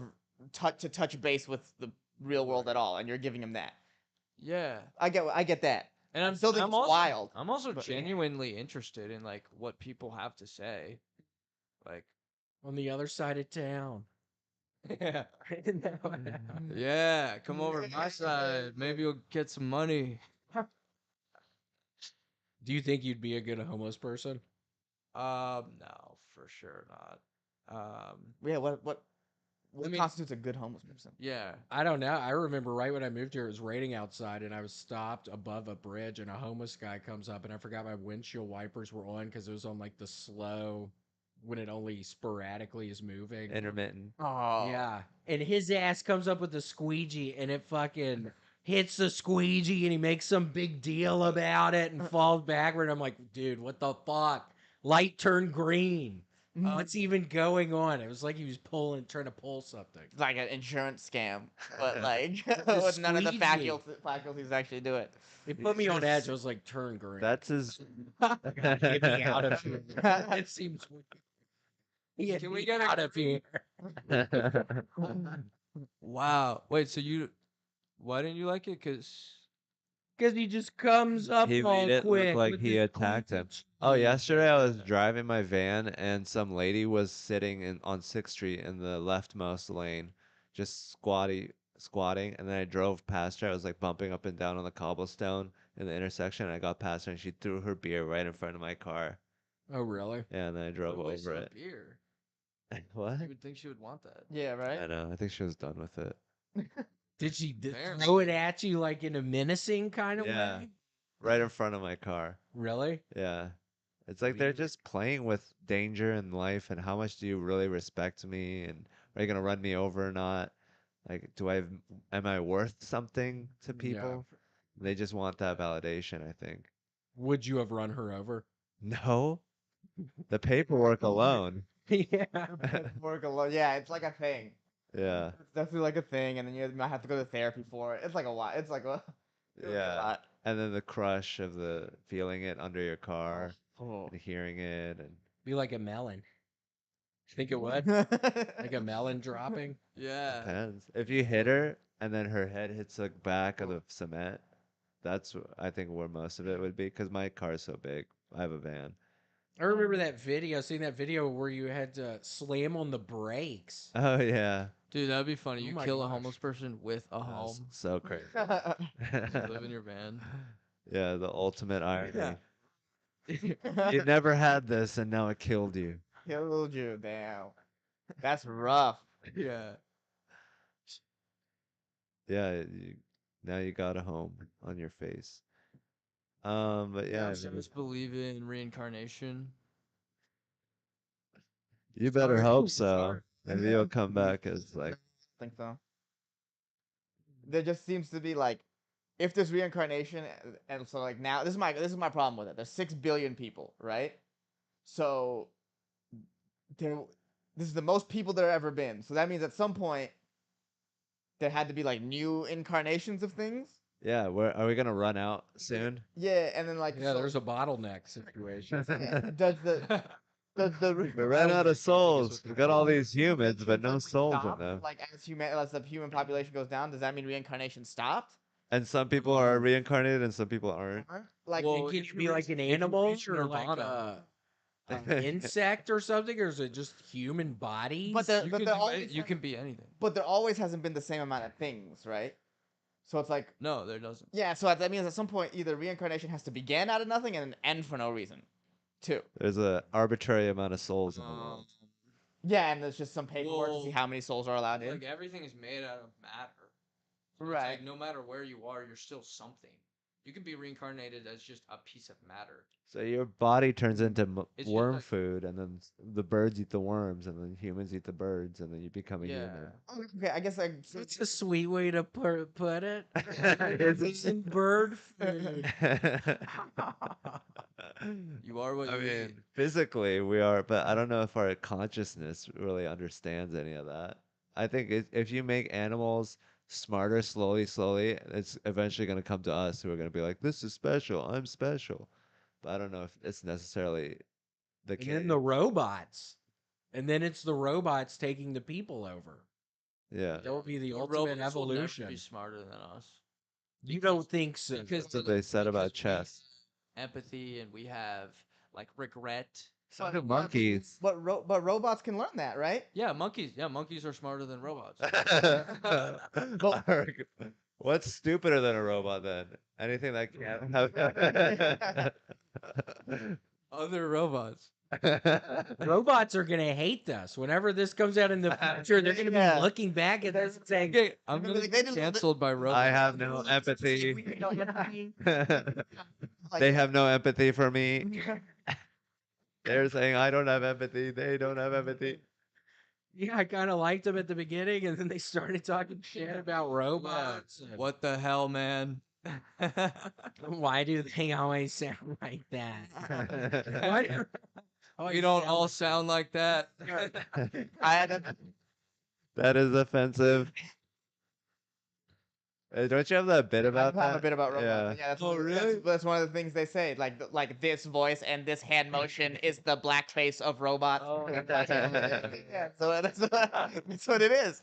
touch base with the real world at all, and you're giving him that. Yeah. I get that. And I'm Still think I'm it's also, wild. I'm also but- genuinely interested in like what people have to say. Like On the other side of town. yeah. Yeah, come over to my side. Maybe you'll get some money. Do you think you'd be a good homeless person? No, for sure not. Yeah. What I mean- constitutes a good homeless person? Yeah. I don't know. I remember right when I moved here, it was raining outside, and I was stopped above a bridge, and a homeless guy comes up, and I forgot my windshield wipers were on because it was on like the slow, when it only sporadically is moving. Intermittent. Oh. Yeah. And his ass comes up with a squeegee, and it fucking hits the squeegee, and he makes some big deal about it and falls backward. I'm like, dude, what the fuck? Light turned green. What's even going on? It was like he was trying to pull something. It's like an insurance scam, but like The with none of the squeegee. faculties actually do it. It put me on edge. I was like, turn green. That's his. Get me out of here. It seems weird. Yeah, Can we get get a- out of here? Wow. Wait, so why didn't you like it? Cause Because he just comes up He all made it quick. look like with he his attacked him. squeegee. Oh, yesterday I was driving my van and some lady was sitting on 6th Street in the leftmost lane. just squatting, and then I drove past her. I was like bumping up and down on the cobblestone in the intersection, and I got past her, and she threw her beer right in front of my car. Oh, really? Yeah, and then I drove What a waste over of it. beer. What? You would think she would want that. Yeah, right. I know. I think she was done with it. Did she Apparently. throw it at you like in a menacing kind of Yeah. way? Right in front of my car. Really? Yeah. It's like they're just playing with danger in life and how much do you really respect me and are you gonna run me over or not? Like, am I worth something to Yeah. people? They just want that validation, I think. Would you have run her over? No, the paperwork alone. Yeah. Work alone. Yeah, it's like a thing. Yeah, It's definitely like a thing, and then you might have to go to therapy for it. It's like a lot. It's like a yeah. lot. And then the crush of the feeling it under your car Oh. and hearing it and Be like a melon. Think it would? Like a melon dropping? Yeah. depends. If you hit her and then her head hits the back of the cement, I think where most of it would be because my car is so big. I have a van. I remember that video, seeing that video where you had to slam on the brakes. Oh yeah, Dude, that'd be funny. Oh You my kill a gosh. homeless person with a that was home. so crazy. You live in your van. Yeah, the ultimate irony. Yeah. You never had this and now it killed you. Killed you, damn. That's rough. Yeah. Yeah, now you got a home on your face. But yeah, I I mean, just believe in reincarnation. you better Sorry. hope so. Sorry. Maybe you'll come back as like, I think so. There just seems to be like, if there's reincarnation, and so like now this is my problem with it. There's 6 billion people, right? So there, this is the most people there ever been. So that means at some point there had to be like new incarnations of things. yeah, are we gonna run out soon? Yeah, and then like Yeah, so, there's a bottleneck situation. does the We ran out of souls. We got all these humans, but no souls in stop, them. like as the human population goes down, does that mean reincarnation stopped? And some people are reincarnated and some people aren't. Like Well, Can if you be you like an reach- if you animal reach or like nirvana. an insect or something, or is it just human bodies? But You but can, there do always any- you can be anything. but there always hasn't been the same amount of things, right? So it's like, No, there doesn't. yeah, so that means at some point either reincarnation has to begin out of nothing and then end for no reason, too. There's a arbitrary amount of souls in the world. Yeah, and there's just some paperwork to see Well, how many souls are allowed in. Like everything is made out of matter. So it's Right. like no matter where you are, you're still something. You can be reincarnated as just a piece of matter. So your body turns into It's just worm like- food, and then the birds eat the worms, and then humans eat the birds, and then you become a Yeah. human. Okay, I guess like That's a sweet way to put it. Is it? Some bird food. You are what I you mean, eat. physically we are, but I don't know if our consciousness really understands any of that. I think if you make animals smarter slowly, it's eventually going to come to us who are going to be like, this is special, I'm special. But I don't know if it's necessarily the And case. then the robots. And then it's the robots taking the people over. Yeah. That would be the But ultimate robots will never evolution. be smarter than us. You don't think so? Because That's what they said about chess. Empathy, and we have like regret. So do monkeys. but robots can learn that, right? Yeah, monkeys. Yeah, monkeys are smarter than robots. What's stupider than a robot then? Anything that can have. Other robots. Robots are gonna hate us. Whenever this comes out in the future, they're gonna Yeah. be looking back at this and saying, Okay, I'm They gonna didn't- get canceled by robots. I have no empathy. Like, They have no empathy for me. They're saying I don't have empathy. They don't have empathy. "Yeah, I kind of liked them at the beginning," and then they started talking shit about robots. and What the hell, man? Why do they always sound like that? Why do- We don't all sound like that. I had a, That is offensive. Don't you have that bit about I have that? a bit about robots. Yeah. Yeah, that's, Oh, really? that's one of the things they say. Like this voice and this hand motion is the blackface of robots. Oh, Yeah, so that's what it is.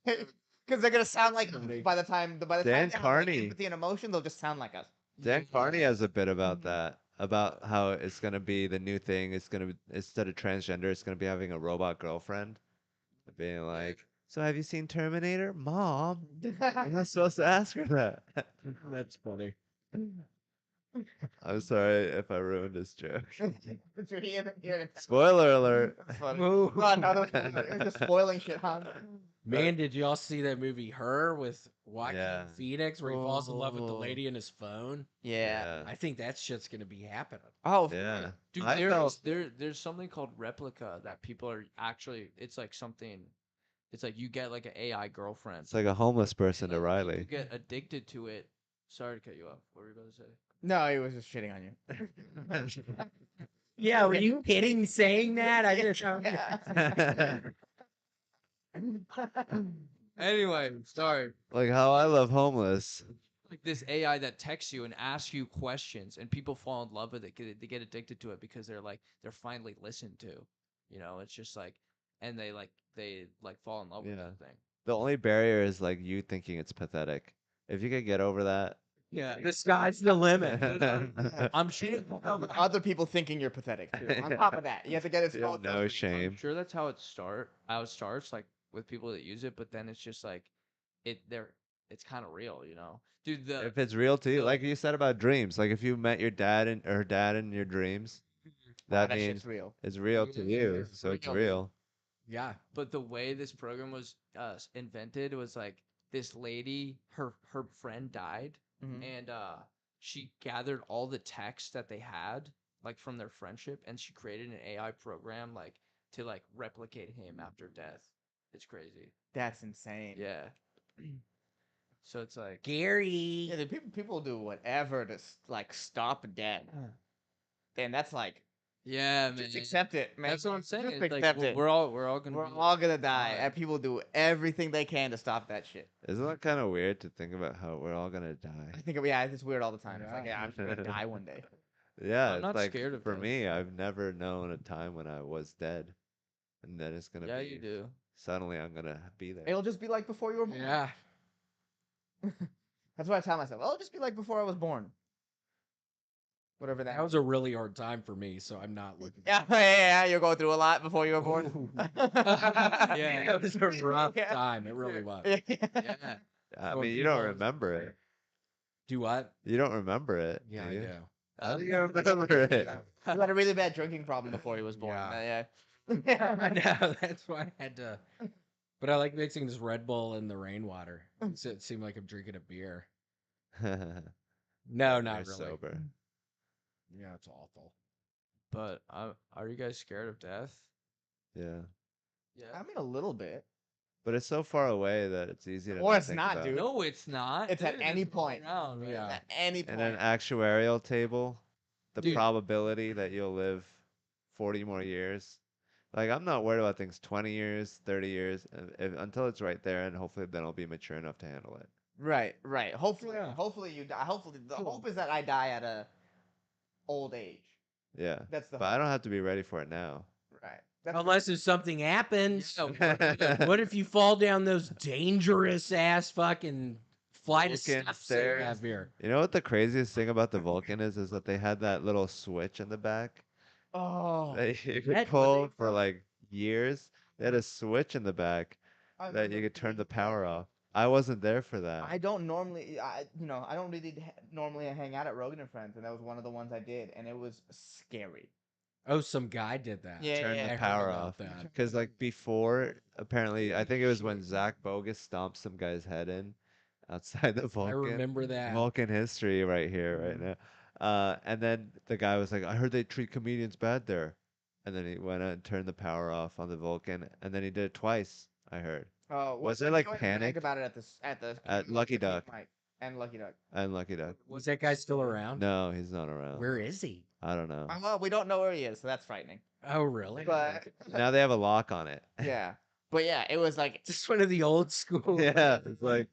Because they're gonna sound like by the time Dan they have, like, Carney. empathy and emotion, they'll just sound like us. Dan Carney has a bit about that, about how it's gonna be the new thing. It's gonna be, instead of transgender, it's gonna be having a robot girlfriend, being like, So have you seen Terminator, Mom? I'm not supposed to ask her that. That's funny. I'm sorry if I ruined his joke. You're Spoiler alert. funny. Ooh. No, no, you're just spoiling shit, huh? Man, did y'all see that movie Her with Joaquin Yeah. Phoenix where he falls in love with the Oh. lady in his phone? Yeah. I think that shit's gonna be happening. Oh, Yeah. Dude, I felt there's something called replica that people are actually. It's like something. It's like you get like an AI girlfriend. it's like a homeless person to Like, Riley. you get addicted to it. Sorry to cut you off. What were you about to say? no, he was just shitting on you. Yeah, were you kidding saying that? I just Anyway, sorry. Like how I love homeless. Like this AI that texts you and asks you questions, and people fall in love with it. They get addicted to it because they're finally listened to. You know, it's just like, and they fall in love with Yeah. the thing. The only barrier is like you thinking it's pathetic. If you could get over that. Yeah. the sky's the limit. I'm sure. Other people thinking you're pathetic too. On top of that, you have to get it. You have no shame. I'm sure that's how it starts like with people that use it, but then it's just like it's kind of real, you know. Dude, If it's real to you, the- like you said about dreams, like if you met your dad and or her dad in your dreams, that that means shit's real. it's real to you, so it's real. Yeah. but the way this program was invented was like this lady, her friend died, Mhm. and she gathered all the texts that they had like from their friendship, and she created an AI program like to like replicate him after death. It's crazy. That's insane. Yeah. So it's like Gary. Yeah, the people do whatever to like stop death. And that's like yeah, man. just accept it, man. That's what I'm saying. Just It's like accept it. we're all gonna We're be all gonna die, fine. and people do everything they can to stop that shit. Isn't that kind of weird to think about how we're all gonna I die? think, yeah, it's weird all the time. It's like, yeah, I'm just gonna die one day. Yeah, I'm it's not like scared of for death. me, I've never known a time when I was dead, and then it's gonna Yeah, be you do. suddenly I'm gonna be there. It'll just be like before you were born. Yeah. That's what I tell myself. It'll just be like before I was born. Whatever that. That was a really hard time for me, so I'm not looking. Yeah, you're going through a lot before you were born. Yeah. That was a rough Yeah. time. It really was. Yeah. I So mean, you people- don't remember it. Do what? You don't remember it. Yeah, do I you? do. How do you remember it? He had a really bad drinking problem before he was born. Yeah. Yeah. I know. That's why I had to. But I like mixing this Red Bull in the rainwater. So it seemed like I'm drinking a beer. No, not You're really. sober. Yeah, it's awful. But are you guys scared of death? Yeah, Yeah. I mean, a little bit. but it's so far away that it's easy to. Or not it's think not, about. dude. No, it's not. It's at dude. any all point. around, right? Yeah. At any In point. an actuarial table, the Dude. probability that you'll live 40 more years. Like, I'm not worried about things 20 years, 30 years, until it's right there, and hopefully then I'll be mature enough to handle it. Right, right. Hopefully, Yeah. hopefully you die. Hopefully, the hope is that I die at a old age. Yeah. That's the But I don't have to be ready for it now. right. That's Unless if something happens. Yeah. What if you fall down those dangerous ass fucking flight of Vulcan steps they stairs. have here? You know what the craziest thing about the Vulcan is that they had that little switch in the back oh. that you could That- pull for like years. They had a switch in the back I that you remember could turn the seeing that. power off. I wasn't there for that. I don't normally, I don't really normally hang out at Rogan and Friends, and that was one of the ones I did, and it was scary. Oh, some guy did that. Yeah, Turn yeah, the I heard power about off. that. Because like before, apparently, I think it was when Zach Bogus stomped some guy's head in outside the Vulcan. I remember that. Vulcan history right here, right now. And then the guy was like, I heard they treat comedians bad there. And then he went out and turned the power off on the Vulcan, and then he did it twice, I heard. Oh, Was there, like, bragged panic? about it at the At Lucky Duck. mic and Lucky Duck. And Lucky Duck. Was that guy still around? No, he's not around. Where is he? I don't know. Well, we don't know where he is, so that's frightening. Oh, really? But Now they have a lock on it. yeah, but yeah, it was like Just one of the old school. Yeah, it's like,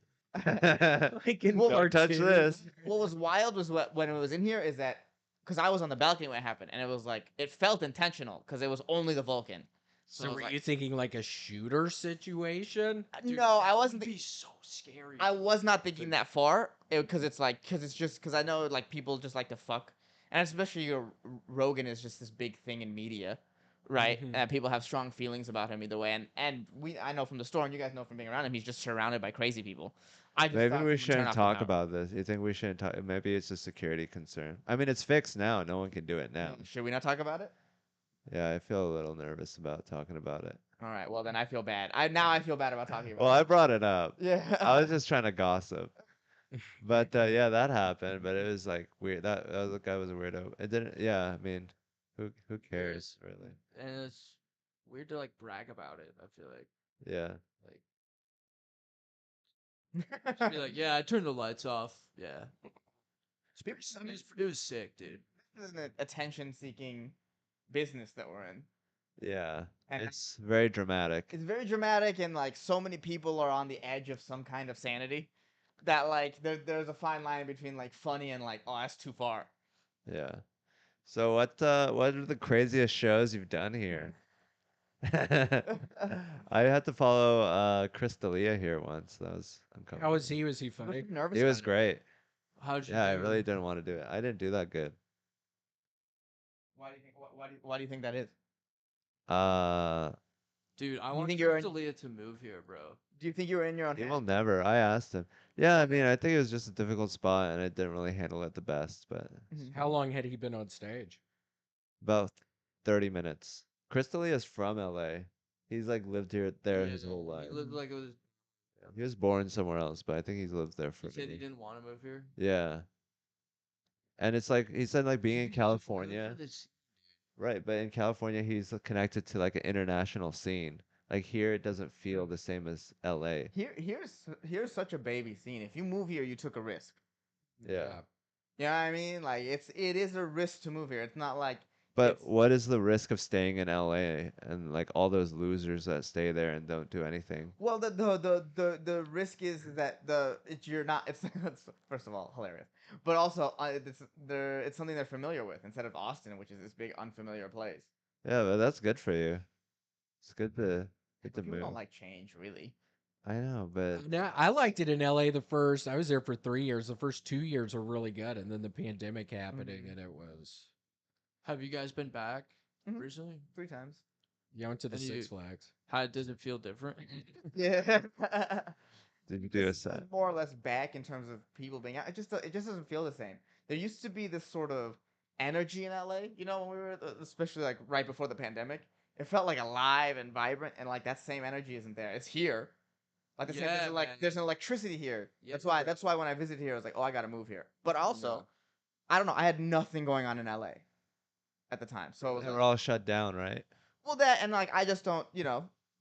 Like in don't touch cartoons. this. what was wild was when it was in here is that because I was on the balcony when it happened, and it was like it felt intentional because it was only the Vulcan. So it was were like- you thinking like a shooter situation? Dude, no, I wasn't. It'd be so scary. I was not thinking that far because because I know like people just like to fuck, and especially your Rogan is just this big thing in media, right? Mhm. And people have strong feelings about him either way. And I know from the store, and you guys know from being around him, he's just surrounded by crazy people. I just Maybe thought we he would turn shouldn't off talk about this. You think we shouldn't talk? Maybe it's a security concern. I mean, it's fixed now. No one can do it now. Should we not talk about it? Yeah, I feel a little nervous about talking about it. All right. Well, then I feel bad. I feel bad about talking about Well, I it. brought it up. Yeah. I was just trying to gossip. But yeah, that happened. But it was like weird. That guy was a weirdo. It didn't. Yeah, I mean, who cares really? And it's weird to like brag about it. I feel like Yeah. just be like, yeah, I turned the lights off. Yeah, it was sick, dude. This is an attention-seeking business that we're in. Yeah. And It's very dramatic. it's very dramatic, and like so many people are on the edge of some kind of sanity that like there's a fine line between like funny and like, oh, that's too far. Yeah. So what are the craziest shows you've done here? I had to follow Chris D'Elia here once. That was uncomfortable. How was he? Was he Was funny? you nervous He was about it? great. How'd you Yeah, I do? really didn't want to do it. I didn't do that good. Why do you think? Why do you think that is? Uh, Dude, I You want think you're Chris in- D'Elia to move here, bro. Do you think you were in your own he head? will never. I asked him. Yeah, I mean, I think it was just a difficult spot, and I didn't really handle it the best. But Mhm. How long had he been on stage? about 30 minutes. Chris D'Elia's from LA. He's like lived there his whole He life. lived like it was. He was born somewhere else, but I think he's lived there He for said he maybe. didn't want to move here. Yeah. And it's like he said like being in Look at California. this- Right, but in California he's connected to like an international scene. Like here it doesn't feel the same as LA. Here's such a baby scene. If you move here, you took a risk. Yeah. You know what I mean? Like it is a risk to move here. It's not like But it's, what is the risk of staying in LA and like all those losers that stay there and don't do anything? well, the risk is that you're not. It's first of all hilarious, but also it's something they're familiar with instead of Austin, which is this big unfamiliar place. Yeah, but that's good for you. It's good to People move. don't like change, really. I know, but Now I liked it in LA the first. I was there for 3 years. The first 2 years were really good, and then the pandemic happening, Mhm. and it was. Have you guys been back Mhm. recently? 3 times. Yeah, I went to the And Six you- Flags. How does it feel different? did you do a It's set? more or less back in terms of people being out. It just doesn't feel the same. There used to be this sort of energy in LA, you know, when we were especially like right before the pandemic. It felt like alive and vibrant, and like that same energy isn't there. It's here. Like the same, Yeah, man. there's an electricity here. Yeah, That's why when I visited here, I was like, oh, I gotta move here. But also, No. I don't know. I had nothing going on in LA at the time, so it was They like, were all shut down, right? well, that and like I just don't,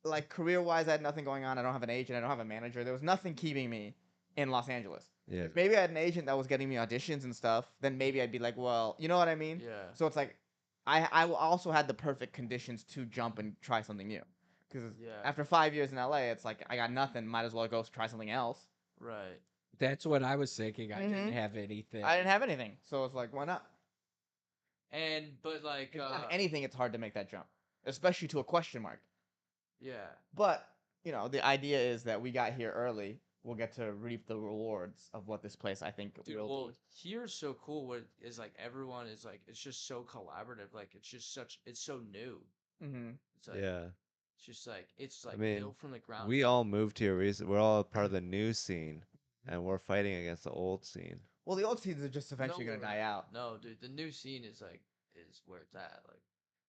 like career wise, I had nothing going on. I don't have an agent. I don't have a manager. There was nothing keeping me in Los Angeles. Yeah. If maybe I had an agent that was getting me auditions and stuff, then maybe I'd be like, well, you know what I mean? Yeah. So it's like, I also had the perfect conditions to jump and try something new. Because Yeah. after 5 years in LA, it's like I got nothing. Might as well go try something else. Right. That's what I was thinking. I didn't Mhm. have anything. I didn't have anything, so it's like, why not? But like If you don't have anything, it's hard to make that jump, especially to a question mark. yeah. But the idea is that we got here early. We'll get to reap the rewards of what this place I think Dude, will well, be. here's so cool. What is like everyone is like, it's just so collaborative. Like it's so new. Mm-hmm. It's like Yeah. it's just like it's like mean, built from the ground. We up. all moved here recently. We're all part of the new scene, and we're fighting against the old scene. Well, the old scenes are just eventually No, gonna we're die not. out. No, dude, the new scene is where it's at. Like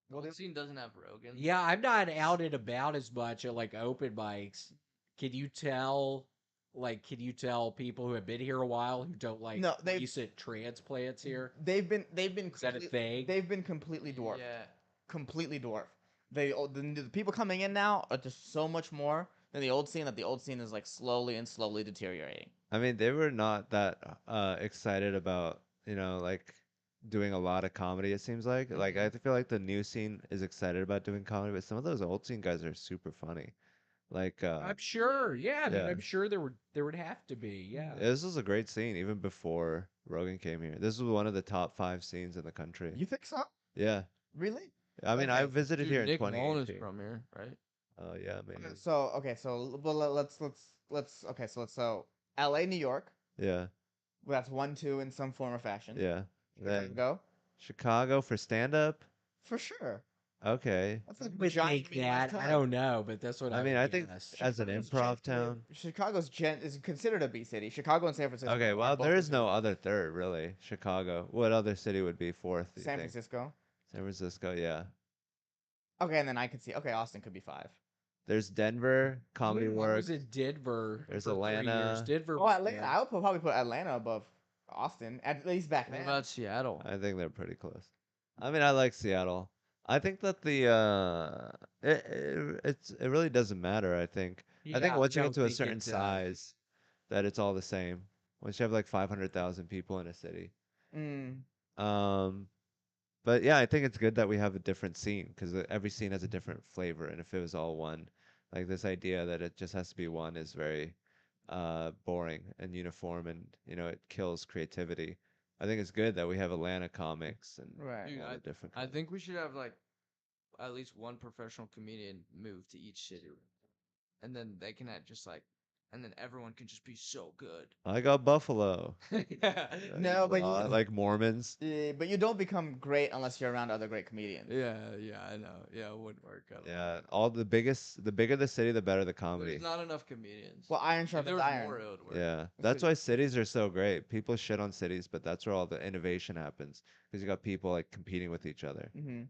the Well, old scene doesn't have Rogan. Yeah, I'm not out and about as much at like open mics. Can you tell? Like, can you tell people who have been here a while who don't like No, they- recent transplants here? They've been Is that a thing? They've been completely dwarfed. Yeah. Completely dwarfed. The people coming in now are just so much more than the old scene that the old scene is like slowly deteriorating. I mean, they were not that excited about, like doing a lot of comedy, it seems like. Like, I feel like the new scene is excited about doing comedy, but some of those old scene guys are super funny. Like, I'm sure. Yeah, I mean, yeah. I'm sure there would have to be. Yeah. this was a great scene even before Rogan came here. This was one of the top 5 scenes in the country. You think so? Yeah. Really? I mean, I Okay. visited Dude, here in Nick Mullen is 2018. from here, right? Oh, yeah, maybe. So L.A., New York. Yeah. Well, that's 1-2 in some form or fashion. Yeah. Then Go Chicago for stand up. for sure. Okay. That's like Would giant think that. I Midwest don't know, but that's what I I mean, would I think guess. as an improv town. Chicago's is considered a B city. Chicago and San Francisco. Okay, are well, both there is considered no B other third, really. Chicago. What other city would be fourth, do cities. you San think? Francisco. San Francisco, yeah. Okay, and then I could see. Okay, Austin could be 5. There's Denver, Comedy I Works. was in Denver There's for 3 years. Atlanta. Denver. Oh, was Atlanta. good. I would probably put Atlanta above Austin, at least back What then. about Seattle? I think they're pretty close. I mean, I like Seattle. I think that the it really doesn't matter, I think. I think Yeah, once you I get don't to a think certain it does. size that it's all the same. Once you have like 500,000 people in a city. Mm. Um But yeah, I think it's good that we have a different scene because every scene has a different flavor. And if it was all one, like this idea that it just has to be one is very boring and uniform, and it kills creativity. I think it's good that we have Atlanta comics and Right. Dude, all the different. I think we should have like at least one professional comedian move to each city, and then they can have just like, and then everyone can just be so good. I got Buffalo. Yeah, No, but you, Like Mormons. but you don't become great unless you're around other great comedians. yeah, I know. Yeah, it wouldn't work at all. Yeah, the bigger the city, the better the comedy. There's not enough comedians. Well, iron If sharpens there was iron. more, it would work. Yeah, that's why cities are so great. People shit on cities, but that's where all the innovation happens because you got people like competing with each other. Mm-hmm.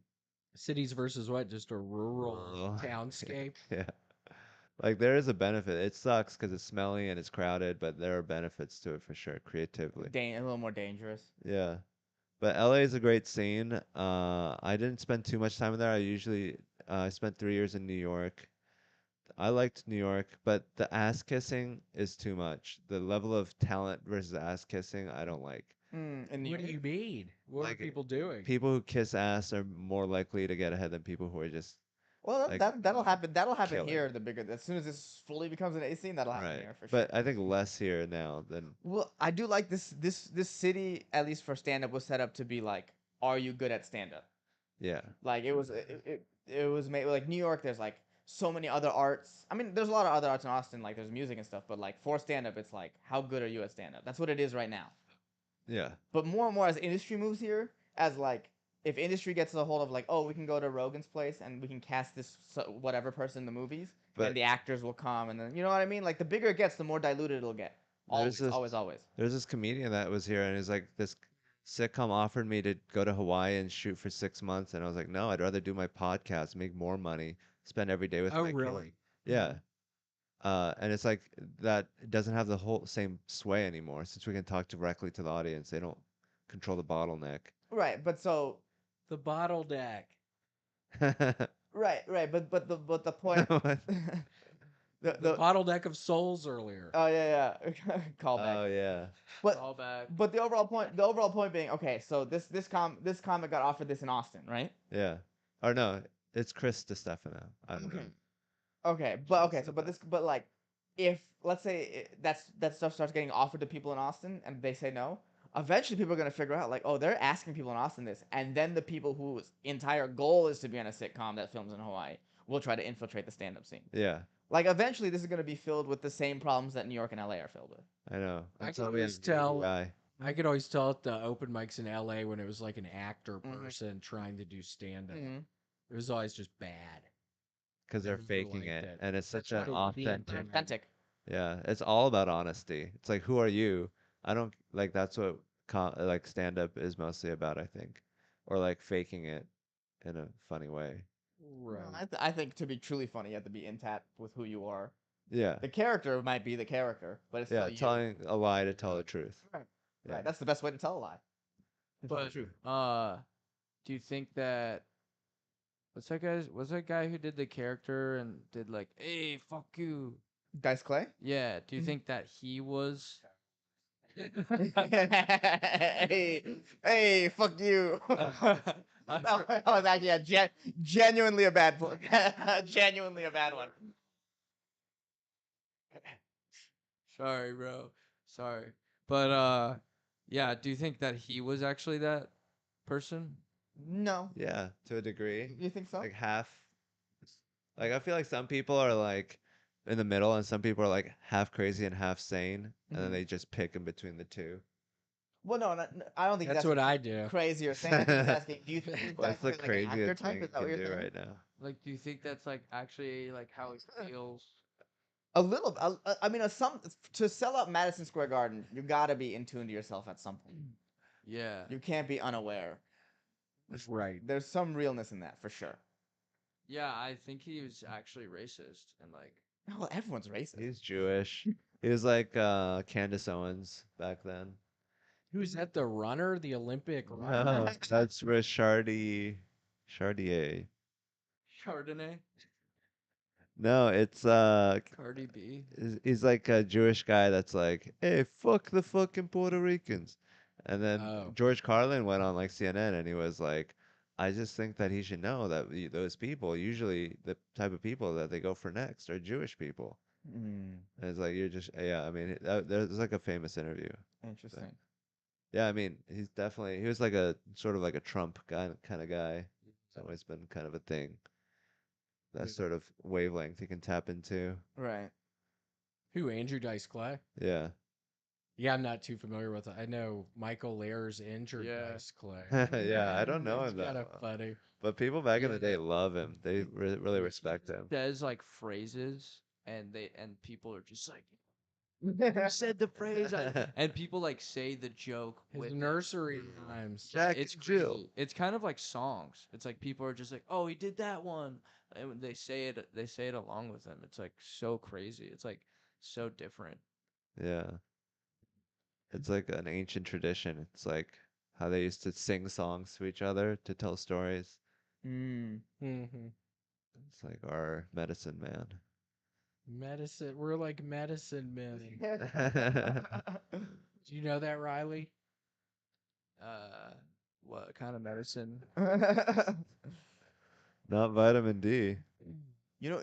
Cities versus what? Just a rural Rural. townscape. Yeah. Like there is a benefit. It sucks because it's smelly and it's crowded, but there are benefits to it for sure, creatively. A little more dangerous. Yeah. But LA is a great scene. I didn't spend too much time there. I spent 3 years in New York. I liked New York, but the ass kissing is too much. The level of talent versus ass kissing, I don't like. In New What do York? you mean? What Like, are people doing? People who kiss ass are more likely to get ahead than people who are just Well, like that'll happen. That'll happen killing. here. As soon as this fully becomes an A scene, that'll happen right. here for sure. But I think less here now than Well, I do like this city, at least for stand up, was set up to be like, are you good at stand up? yeah. Like it was made like New York. There's like so many other arts. I mean, there's a lot of other arts in Austin. Like there's music and stuff. But like for stand up, it's like how good are you at stand up? That's what it is right now. Yeah. But more and more as industry moves here, as like if industry gets a hold of like, oh, we can go to Rogan's place and we can cast this whatever person in the movies, But and the actors will come, and then you know what I mean. Like the bigger it gets, the more diluted it'll get. there's Always. there's this comedian that was here and he's like this sitcom offered me to go to Hawaii and shoot for 6 months and I was like, no, I'd rather do my podcast, make more money, spend every day with Oh, my really? kid. Yeah. And it's like that doesn't have the whole same sway anymore since we can talk directly to the audience. They don't control the bottleneck. Right, but so The bottle deck. right, but the point. What? The bottle deck of souls earlier. Oh yeah. Callback. Oh yeah. But All back. but the overall point being, okay, so this comic got offered this in Austin, right? Yeah. Or no, it's Chris DiStefano. I don't know. Okay, but like, if let's say that stuff starts getting offered to people in Austin and they say no, eventually people are gonna figure out like, oh, they're asking people in Austin this, and then the people whose entire goal is to be on a sitcom that films in Hawaii will try to infiltrate the stand-up scene. Yeah. Like eventually, this is gonna be filled with the same problems that New York and LA are filled with. I know. I That's can why we always have tell. UBI. I could always tell at the open mics in LA when it was like an actor Mhm. person trying to do stand up. Mhm. It was always just bad. Because they're Never faking liked it, it. and it's such That's an what the authentic. environment- Authentic. Yeah, it's all about honesty. It's like, who are you? I don't like. That's what like stand up is mostly about, I think, or like faking it in a funny way. Right. No, I think to be truly funny, you have to be in tap with who you are. Yeah, The character might be the character, but it's yeah, still you. telling a lie to tell the truth. Right. Yeah. Right. That's the best way to tell a lie. To tell the But truth. do you think that what's that guy who did the character and did like, hey, fuck you? Dice Clay. Yeah. Do you Mhm. think that he was? hey, fuck you. That was actually genuinely a bad book. Genuinely a bad one. Sorry, bro. Sorry. But yeah. Do you think that he was actually that person? No. Yeah, to a degree, You think so? like half. Like I feel like some people are like in the middle, and some people are like half crazy and half sane, and then Mhm. they just pick in between the two. Well, I don't think That's that's what I do. crazy or saying. I think he's asking, do you think What's the that's like an actor craziest type? thing Is you that what can you're do saying? right now? Like, do you think that's like actually like how it feels? A little. I mean, some to sell out Madison Square Garden, you gotta be in tune to yourself at some point. Yeah. You can't be unaware. Right. There's some realness in that for sure. Yeah, I think he was actually racist and like. Well, everyone's racist. He's Jewish. He was like Candace Owens back then. Who's that? The runner? The Olympic runner? No, that's Richardi Chartier. Chardonnay, No, it's Cardi B. he's like a Jewish guy that's like, hey, fuck the fucking Puerto Ricans. And then Oh. George Carlin went on like CNN and he was like, I just think that he should know that those people, usually the type of people that they go for next are Jewish people. Mm, And it's like, you're just, yeah, I mean, there's like a famous interview. interesting. Yeah, I mean, he was like a sort of like a Trump guy, kind of guy. It's always been kind of a thing. That sort of wavelength you can tap into. Right. Who? Andrew Dice Clay? Yeah. Yeah, I'm not too familiar with it. I know Michael Ayers injured Yeah. Dice Clay. Yeah, I don't know It's him that kind of well. funny. But people back in the Yeah. day love him. They really respect him. Says like phrases and people are just like, you said the phrase, and people like say the joke His with nursery rhymes. Jack It's and Jill. crazy. It's kind of like songs. It's like people are just like, oh, he did that one, and when they say it along with him. It's like so crazy. It's like so different. Yeah. It's like an ancient tradition. It's like how they used to sing songs to each other to tell stories. Mm. Mm-hmm. It's like our medicine man. Medicine. We're like medicine men. Not Do you know that, Reilly? What kind of medicine? vitamin D. You know,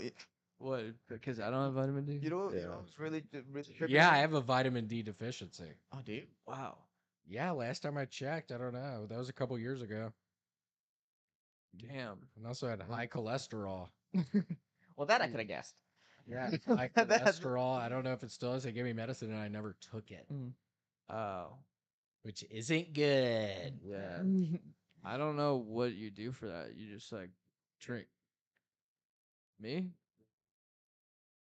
What? Because I don't have vitamin D. you know, Yeah. you know what's really tripping Yeah, me? I have a vitamin D deficiency. Oh, do you? Wow. Yeah, last time I checked, I don't know. That was a couple years ago. Damn. And also had high cholesterol. Well, that I could have guessed. Yeah, high That's- cholesterol. I don't know if it still is. They gave me medicine and I never took it, Oh. which isn't good. Yeah. I don't know what you do for that. You just like drink. Me?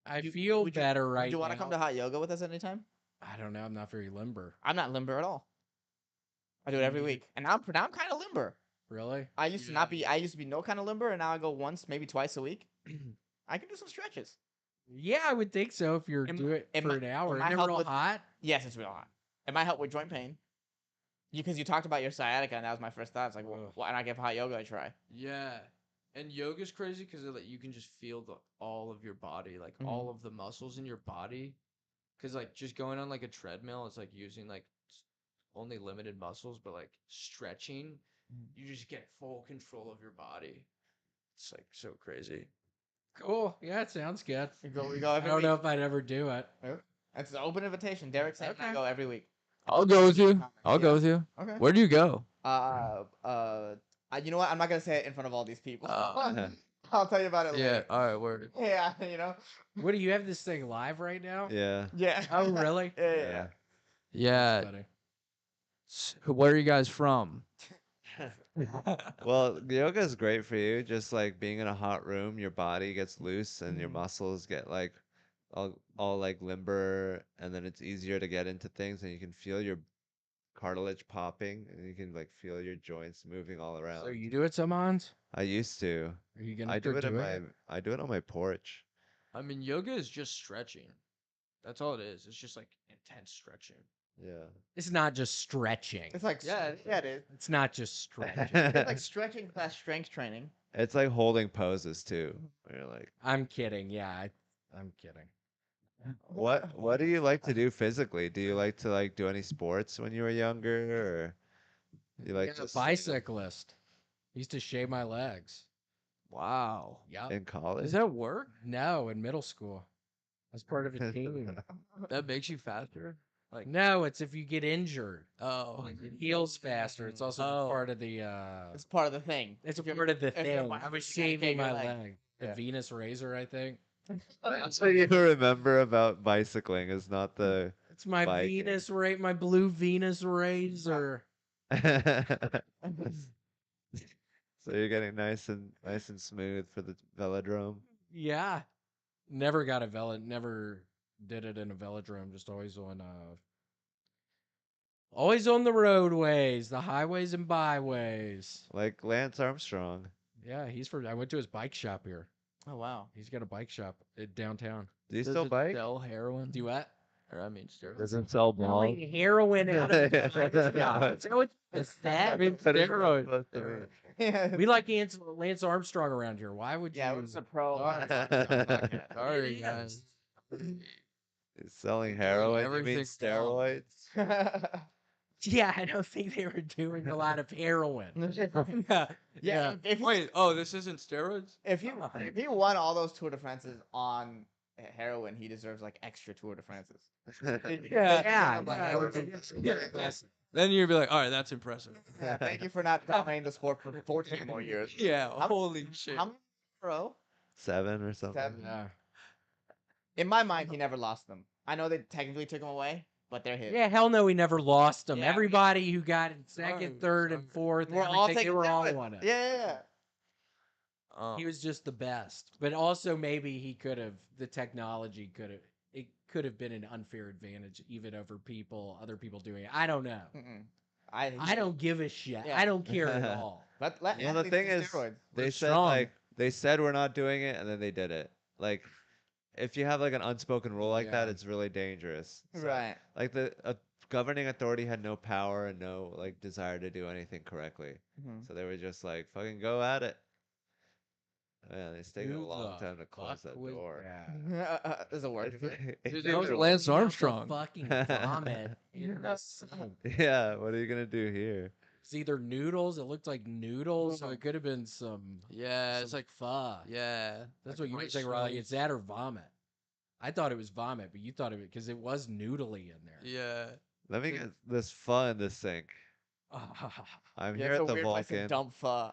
I feel better right Do you want to now. come to hot yoga with us anytime? I don't know. I'm not very limber. I'm not limber at all. I do it every week, and now I'm kind of limber. Really? I used to not be. I used to be no kind of limber, and now I go once, maybe twice a week. I can do some stretches. Yeah, I would think so if you're Am- doing it am for I- an hour. am I Isn't it help real with- hot? Yes, it's real hot. It might help with joint pain. Because you talked about your sciatica, and that was my first thought. It's like, well, Ugh. why not give hot yoga a try? Yeah. And yoga's crazy because like you can just feel all of your body, like Mhm. all of the muscles in your body. Because like just going on like a treadmill, it's like using like only limited muscles, but like stretching, you just get full control of your body. It's like so crazy. Cool. Yeah, it sounds good. We go I every don't week. know if I'd ever do it. It's an open invitation. Derek said I Okay. go every week. I'll go with you. I'll Yeah. go with you. Okay. Where do you go? You know what? I'm not gonna say it in front of all these people. Oh. I'll tell you about it Yeah. later. All right. Word. Yeah, you know. What do you have this thing live right now? Yeah. Yeah. Oh, really? Yeah. Yeah. That's funny. Where are you guys from? Well, yoga is great for you. Just like being in a hot room, your body gets loose and your muscles get like all like limber, and then it's easier to get into things, and you can feel your cartilage popping, and you can like feel your joints moving all around. So you do it sometimes? I used to. Are you gonna I do start it in doing my I do it on my porch. I mean, yoga is just stretching. That's all it is. It's just like intense stretching. Yeah. It's not just stretching. It's like yeah, it is. It's not just stretching. It's like stretching plus strength training. It's like holding poses too. Where you're like, I'm kidding. Yeah, I'm kidding. what do you like to do physically? Do you like to like do any sports when you were younger, or you like Yeah, just bicyclist. Used to shave my legs. Wow. Yep. in college? Does that work? No, in middle school. I was part of a team. That makes you faster? Like No, it's if you get injured. oh. It heals faster. It's also Oh. part of the It's part of the thing. it's a If you're- part of the if you're thing. bi- I was you gotta shaving shave your my leg. leg. The Yeah. Venus razor, I think. That's what you remember about bicycling is not the It's my Viking. Venus ray, my blue Venus razor. So you're getting nice and smooth for the velodrome. Yeah. Never got a never did it in a velodrome, just always on the roadways, the highways and byways. Like Lance Armstrong. Yeah, I went to his bike shop here. Oh wow. He's got a bike shop downtown. Do you Does still it bike? sell heroin? Do what? Or I mean, steroids. Doesn't sell balls. Selling heroin out of the bike shop. So it's that. I mean, What is that steroids. supposed to mean? Yeah. We like Lance Armstrong around here. Why would Yeah, you? it's a pro. Sorry, guys. He's selling heroin. You mean everything steroids? Yeah, I don't think they were doing a lot of heroin. Yeah, Yeah. If you, Wait, oh, this isn't steroids? if you won all those Tour de France's on heroin, he deserves like extra Tour de France's. Yeah. Then you'd be like, all right, that's impressive. Yeah, thank you for not dominating the sport for 14 more years. Yeah, How- holy shit. How many in a row? 7 or something. 7. Yeah. In my mind, he never lost them. I know they technically took him away, but they're his. Yeah, hell no, we never lost them. Yeah, Everybody who got in Sorry, second, third, and sorry. fourth, We're all everything, they taking were all steroids. on it. Yeah. He was just the best. But also maybe the technology could have been an unfair advantage even over other people doing it. I don't know. Mm-mm. I don't give a shit. Yeah. I don't care at all. Let Well, the athletes thing do is, steroids. they We're said strong. they said we're not doing it, and then they did it. Like, if you have like an unspoken rule like that, Yeah. it's really dangerous. So, Right. Like the governing authority had no power and no like desire to do anything correctly, Mhm. so they were just like, "Fucking go at it." Man, it's taking a Who long the time to close fuck that was door. that? Does it work? Dude, that was Lance Armstrong. Fucking vomit. in the sink. Yeah, what are you gonna do here? It's either noodles. It looked like noodles, so it could have been some. Yeah, it's some like, pho. yeah. That's like what you would rice say, Riley. noodles. It's that or vomit. I thought it was vomit, but you thought of it because it was noodly in there. Yeah. Let me get this pho in the sink. I'm Yeah, here it's at a the weird place to Vulcan. dump pho.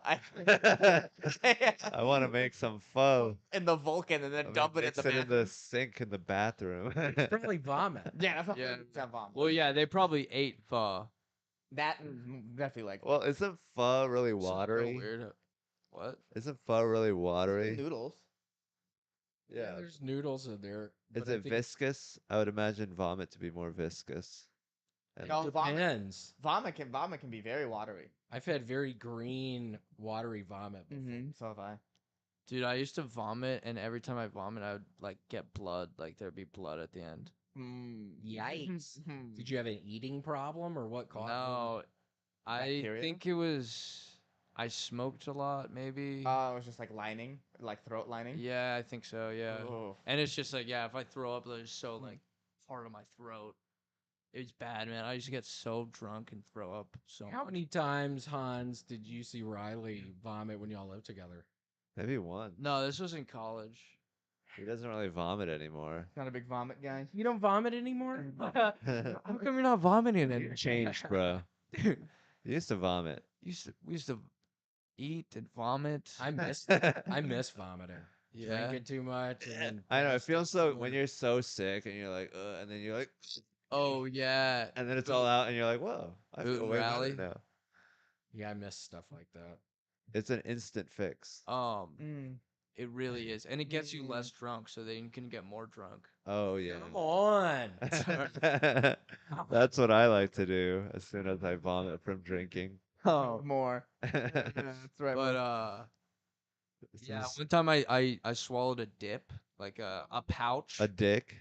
I want to make some pho. in the Vulcan and then Let me dump it in mix the it in bathroom. the sink in the bathroom. It's probably vomit. Yeah, that's Yeah. yeah. Vomit. Well, yeah, they probably ate pho. That definitely like Well, isn't pho really It's just real watery? Weird. What? Isn't pho really watery? noodles. Yeah, there's noodles in there. Is but I it think viscous? I would imagine vomit to be more viscous. And No, vomit. Depends. Vomit can be very watery. I've had very green, watery vomit. Mm-hmm. So have I. Dude, I used to vomit, and every time I vomit, I would like get blood. Like there'd be blood at the end. Yikes. Did you have an eating problem or what caused it? No, I Bacteria? think it was. I smoked a lot, maybe. It was just like lining, like throat lining. Yeah, I think so. Yeah. Oh. And it's just like, yeah, if I throw up, there's so like part of my throat. It's bad, man. I used to get so drunk and throw up so How much. many times, Hans, did you see Riley vomit when y'all lived together? maybe one. No, this was in college. He doesn't really vomit anymore. Not a big vomit guy. You don't vomit anymore? How come you're not vomiting You anymore? changed, bro. Dude, You used to vomit. we used to eat and vomit. I miss vomiting. Yeah. Drinking too much. And then I know. It passed feels out so more. when you're so sick and you're like, and then you're like, Oh yeah. and then it's all out, and you're like, whoa, I Boot feel and way rally. better now. Yeah, I miss stuff like that. It's an instant fix. It really is, and it gets you less drunk, so then you can get more drunk. Oh yeah. Come on. That's what I like to do as soon as I vomit from drinking. Oh, More. Yeah, that's right. but This yeah. is One time I swallowed a dip, like a pouch. a dick.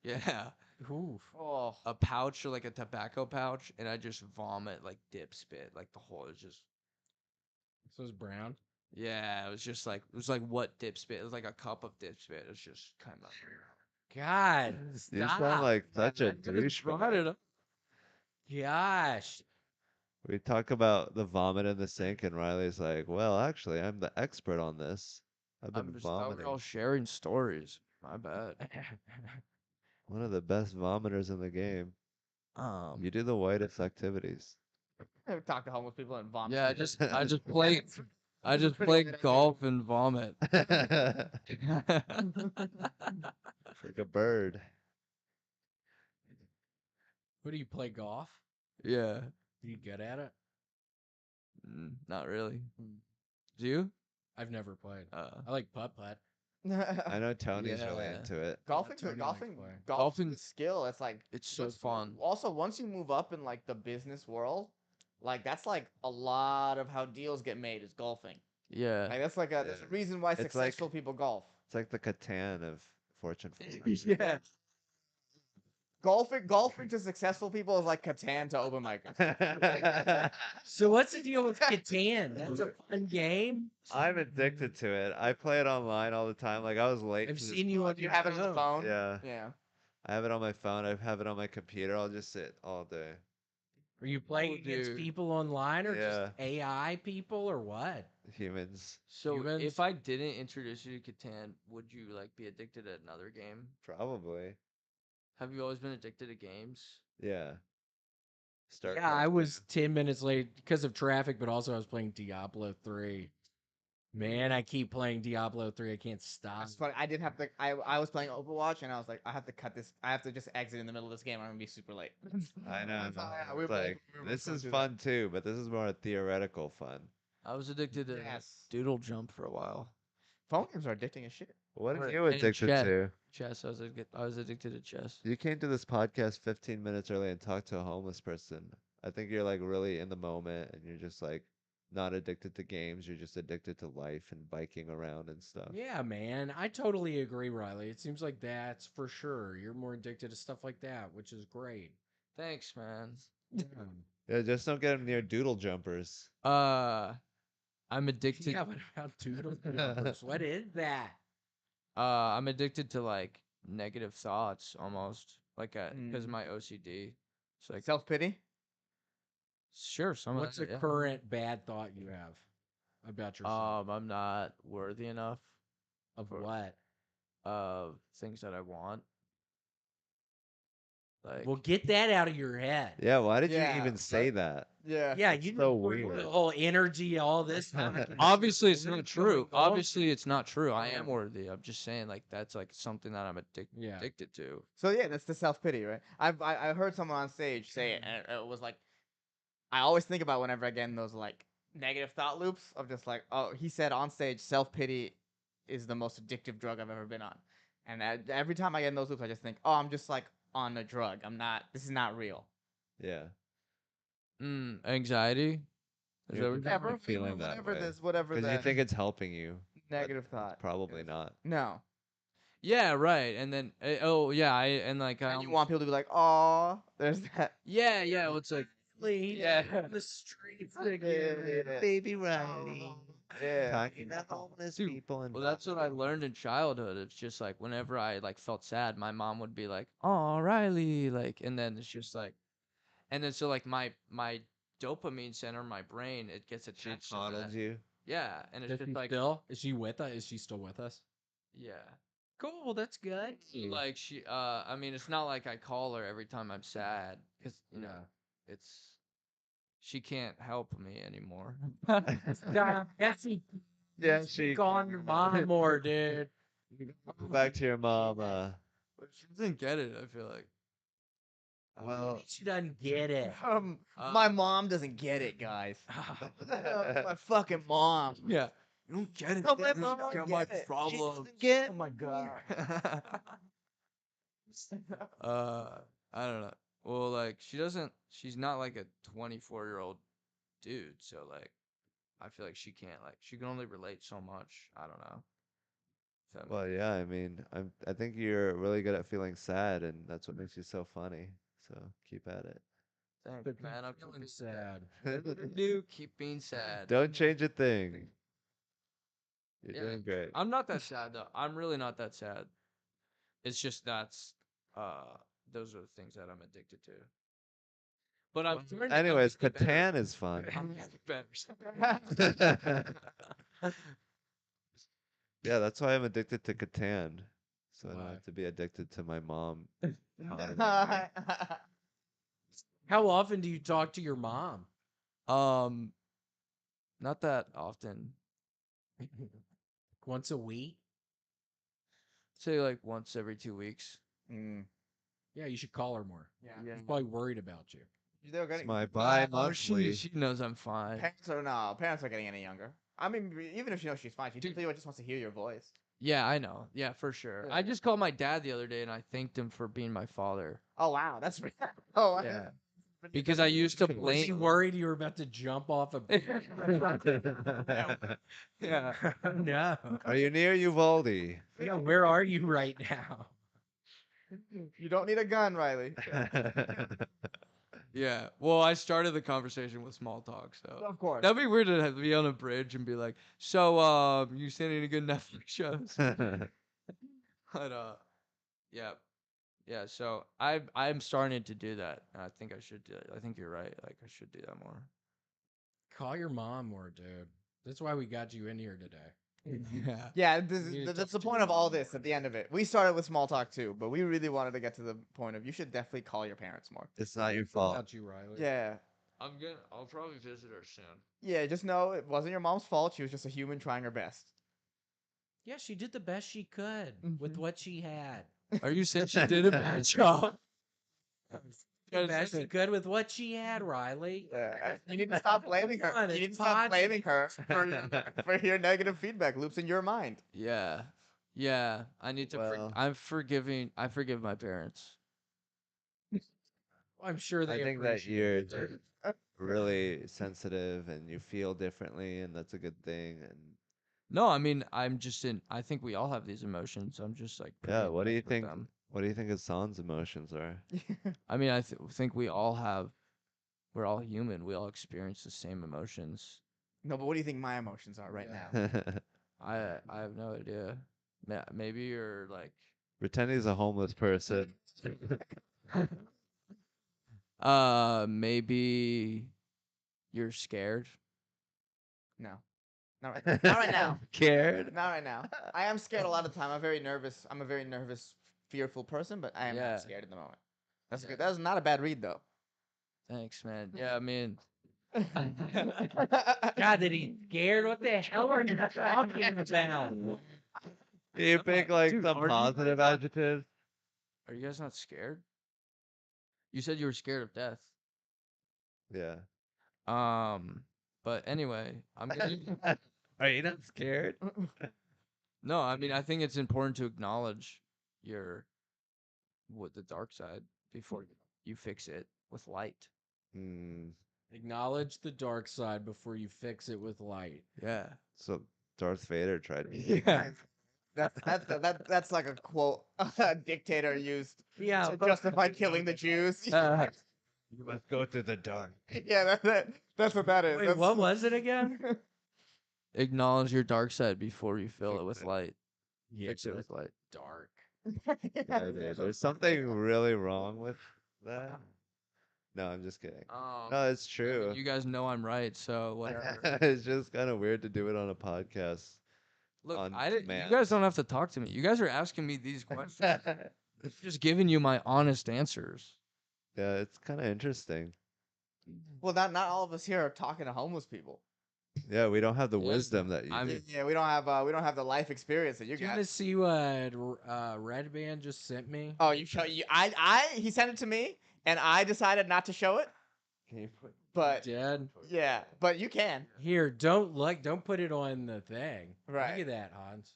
Yeah, Oof. Oh. a pouch or like a tobacco pouch, and I just vomit like dip spit, like the whole is just. So it's brown. Yeah, it was like what dip spit? It was like a cup of dip spit. It's just kind of. God. You Stop. sound like such a I just brought douchebag. it up. Gosh. We talk about the vomit in the sink, and Riley's like, "Well, actually, I'm the expert on this. I've been I thought we vomiting. were all sharing stories. My bad. One of the best vomiters in the game. You do the whitest activities." Talk to homeless people and vomit. Yeah, I just play golf and vomit. Like a bird. What do you play golf? Yeah. Are you good at it? Not really. Hmm. Do you? I've never played. I like putt. I know Tony's really Yeah. into it. Golfing, Tony golfing, likes play. golfing Golfing- is skill. It's like It's so once- fun. Also, once you move up in like the business world, like that's like a lot of how deals get made is golfing. Yeah. Like that's like a there's a Yeah. reason why It's like- successful people golf. It's like the Catan of Fortune 500. Yeah. Golfing to successful people is like Catan to open micers. So what's the deal with Catan? That's a fun game. I'm addicted to it. I play it online all the time. Like I was late. I've to this- seen you on You your have it on the phone. Yeah, Yeah. I have it on my phone. I have it on my computer. I'll just sit all day. Are you playing Oh, against dude. people online or just Yeah. AI people or what? Humans, So Humans? if I didn't introduce you to Catan, would you like be addicted to another game? probably. Have you always been addicted to games? Yeah. Yeah, I was 10 minutes late because of traffic, but also I was playing Diablo 3. Man, I keep playing Diablo 3. I can't stop. It's funny. I didn't have to. I was playing Overwatch and I was like, I have to cut this. I have to just exit in the middle of this game. I'm gonna be super late. I know. So, yeah, It's like this is fun too, but this is more theoretical fun. I was addicted to Yes. Doodle Jump for a while. Phone games are addicting as shit. What are Right. you And addicted chess. to? Chess. I was addicted to chess. You came to this podcast 15 minutes early and talked to a homeless person. I think you're like really in the moment and you're just like not addicted to games. You're just addicted to life and biking around and stuff. Yeah, man. I totally agree, Riley. It seems like that's for sure. You're more addicted to stuff like that, which is great. Thanks, man. Yeah, just don't get them near doodle jumpers. I'm addicted. Yeah, what about Doodle Jumpers? What is that? I'm addicted to like negative thoughts almost, like because of Mm. my OCD. It's like Self pity. sure, some What's of a it, yeah. current bad thought you have about yourself? I'm not worthy enough Of for- what? of things that I want. Like Well, get that out of your head. Yeah, why did Yeah, you even say that? Yeah. Yeah, That's you so know, weird. the whole energy, all this. obviously it's not What's true. going on? Obviously it's not true. I am Yeah. worthy. I'm just saying like that's like something that I'm Yeah. addicted to. So yeah, that's the self pity, right? I heard someone on stage say it, and it was like, I always think about whenever I get in those like negative thought loops of just like, oh, he said on stage, self pity is the most addictive drug I've ever been on, and every time I get in those loops, I just think, oh, I'm just like on a drug. I'm not. This is not real. Yeah. Anxiety. Is You're that what definitely you're feeling that whatever way. this, whatever Because you the think it's helping you. but negative it's thought. probably not. No, Yeah, right. And then oh yeah, and like and you want people to be like, oh, there's that. yeah, well, it's like Yeah, on the streets again. Baby Riley. Yeah. Talking about homeless Dude, people and well, that's what I learned in childhood. It's just like whenever I like felt sad, my mom would be like, "Oh, Riley," like, and then it's just like, and then so like my dopamine center in my brain, it gets she attached to coddles that. you. Yeah, and it's Is just she like, still? Is she with us? Is she still with us? yeah, Cool, that's good. like she, I mean, it's not like I call her every time I'm sad, because you know, it's she can't help me anymore. That's Yeah, she gone your mom more, dude. go back to your mom. But she doesn't get it. I feel like. Well, She doesn't get it. My mom doesn't get it, guys. My fucking mom. Yeah. You don't get it. No, my That's mom not don't my get it. She problem. doesn't get Oh my god. I don't know. Well, like she's not like a 24-year-old dude, so like I feel like she can't like she can only relate so much. I don't know. So, well, yeah. I mean, I think you're really good at feeling sad, and that's what makes you so funny. So keep at it. thanks, man. I'm feeling sad. Do keep being sad. Don't change a thing. You're Yeah. doing great. I'm not that sad though. I'm really not that sad. It's just those are the things that I'm addicted to. But I'm Anyways, getting better. Catan is fun. I'm getting better. Yeah, that's why I'm addicted to Catan. So I don't Why? have to be addicted to my mom. How often do you talk to your mom? Not that often. Once a week? Say like once every 2 weeks. Mm. Yeah, you should call her more. Yeah. She's probably worried about you. They're It's getting my Oh, bi-monthly. she knows I'm fine. parents are getting any younger. I mean, even if she knows she's fine, she definitely just wants to hear your voice. Yeah, I know. Yeah, for sure. I just called my dad the other day and I thanked him for being my father. Oh wow, that's oh Yeah. Because I used to Was he blame. worried you were about to jump off a? Yeah. No. Are you near Uvalde? Yeah, where are you right now? You don't need a gun, Riley. Yeah. Well, I started the conversation with small talk, so Of course. that'd be weird to be on a bridge and be like, "So, you seen any good Netflix shows?" But yeah, yeah. So I'm starting to do that, and I think I should do it. I think you're right. Like I should do that more. Call your mom more, dude. That's why we got you in here today. Yeah. Yeah, You need to that's talk the to point your of all mom this. more. At the end of it, we started with small talk too, but we really wanted to get to the point of you should definitely call your parents more. It's not your What fault. about you, Riley? Yeah, I'll probably visit her soon. yeah. Just know it wasn't your mom's fault. She was just a human trying her best. Yeah, she did the best she could with Mhm. what she had. Are you saying she did a bad job? The best she could with what she had, Riley. You need to stop blaming her. Come on, You it's need to stop pod- blaming her for your negative feedback loops in your mind. Yeah. Yeah. I need to. Well- I'm forgiving. I forgive my parents. I'm sure they I think that appreciate you're it, too. really sensitive and you feel differently, and that's a good thing. And No, I mean, I'm just in. I think we all have these emotions. I'm just like. pretty yeah, what do in you touch with think? them. What do you think Hassan's emotions are? I mean, I think we all have. We're all human. We all experience the same emotions. No, but what do you think my emotions are right Yeah. now? I have no idea. Maybe you're like. Pretend he's a homeless person. Maybe you're scared. No, not right now. Scared? Not right now. I am scared a lot of the time. I'm very nervous. I'm a very nervous, fearful person, but I am Yeah. not scared at the moment. That's good. That was not a bad read though. Thanks, man. Yeah, I mean. God, did he scared? What the hell are you talking about? You pick like Dude, some are you- positive adjectives. Are you guys not scared? You said you were scared of death. Yeah. But anyway, I'm gonna. Are you not scared? No, I mean I think it's important to acknowledge your the dark side before you fix it with light. Hmm. Acknowledge the dark side before you fix it with light. Yeah. So Darth Vader tried to. Yeah. That's like a quote a dictator used Yeah, to justify killing the Jews. You must go to the dark. Yeah, that's what that is. Wait, That's- what was it again? Acknowledge your dark side before you fill it with light. Yeah, Fix it with light. dark. Yeah, dude, there's something really wrong with that. No, I'm just kidding. No, it's I mean, true. you guys know I'm right, so whatever. It's just kind of weird to do it on a podcast. Look, on I didn't. You command. guys don't have to talk to me. You guys are asking me these questions. I'm just giving you my honest answers. Yeah, it's kind of interesting. Well, not all of us here are talking to homeless people. Yeah, we don't have the Yeah, wisdom that you I'm- do. Yeah, we don't have the life experience that you Do you want got. to see what Red Band just sent me? Oh, you show you. He sent it to me, and I decided not to show it. Can you put? But Dead. yeah, but you can. Here, don't put it on the thing. Right. Look at that, Hans.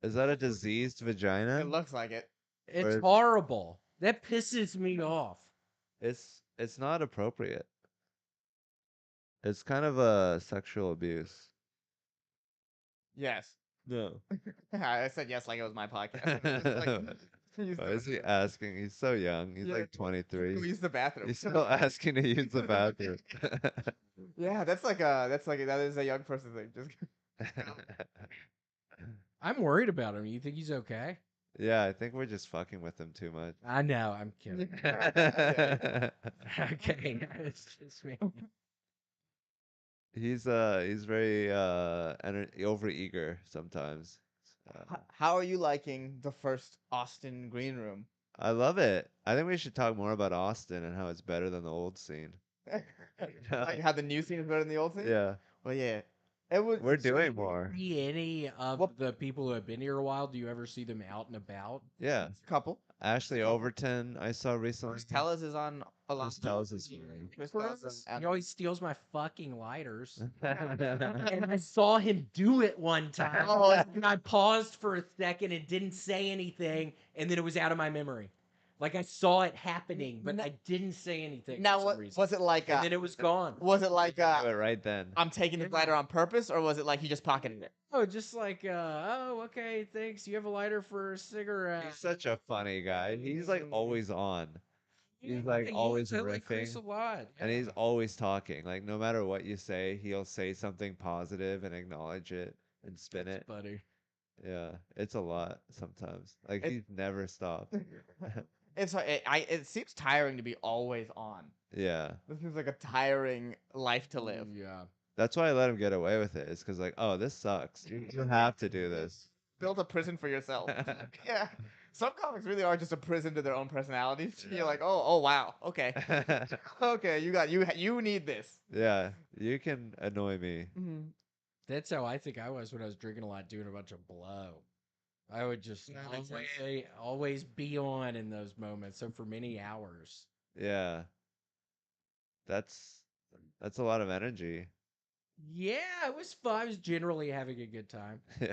Is that a diseased vagina? It looks like it. It's Or- horrible. That pisses me off. It's not appropriate. It's kind of a sexual abuse. Yes. No. I said yes like it was my podcast. It's like, use Why the- is he asking? He's so young. He's Yeah, like Go 23. use the bathroom. He's still asking to use the bathroom. Yeah, that is a young person thing. Just I'm worried about him. You think he's okay? Yeah, I think we're just fucking with him too much. I know. I'm kidding. Yeah. Okay, it's just me. He's very overeager sometimes. How are you liking the first Austin green room? I love it. I think we should talk more about Austin and how it's better than the old scene. Like how the new scene is better than the old scene? Yeah, Well, yeah. It was. we're doing more. See any of What- the people who have been here a while? Do you ever see them out and about? Yeah, Couple. Ashley Overton, I saw recently. Tellus is on a lot. Tellus is He always steals my fucking lighters. fine. And I saw him do it one time. Oh, And I paused for a second and didn't say anything, and then it was out of my memory. Like I saw it happening, but I didn't say anything. Now, for some what reason. was it like? And then it was gone. Was it like Do it right then. I'm taking the glider on purpose, or was it like he just pocketed it? Oh, just like, oh, okay, thanks. You have a lighter for a cigarette. He's such a funny guy. He's like always on. He's like Yeah, always I like Chris riffing. a lot. And he's always talking. Like no matter what you say, he'll say something positive and acknowledge it and spin it. Buddy. Yeah, it's a lot sometimes. Like It- he's never stopped. It's like it seems tiring to be always on. Yeah, This seems like a tiring life to live. Yeah. that's why I let him get away with it. It's because like, oh, this sucks. You have to do this. Build a prison for yourself. Yeah. Some comics really are just a prison to their own personalities. You're like, oh wow, okay, okay, you need this. Yeah, you can annoy me. That's how I think I was when I was drinking a lot, doing a bunch of blow. I would just always be on in those moments. So for many hours. Yeah, that's a lot of energy. Yeah, it was fun. I was generally having a good time. Yeah.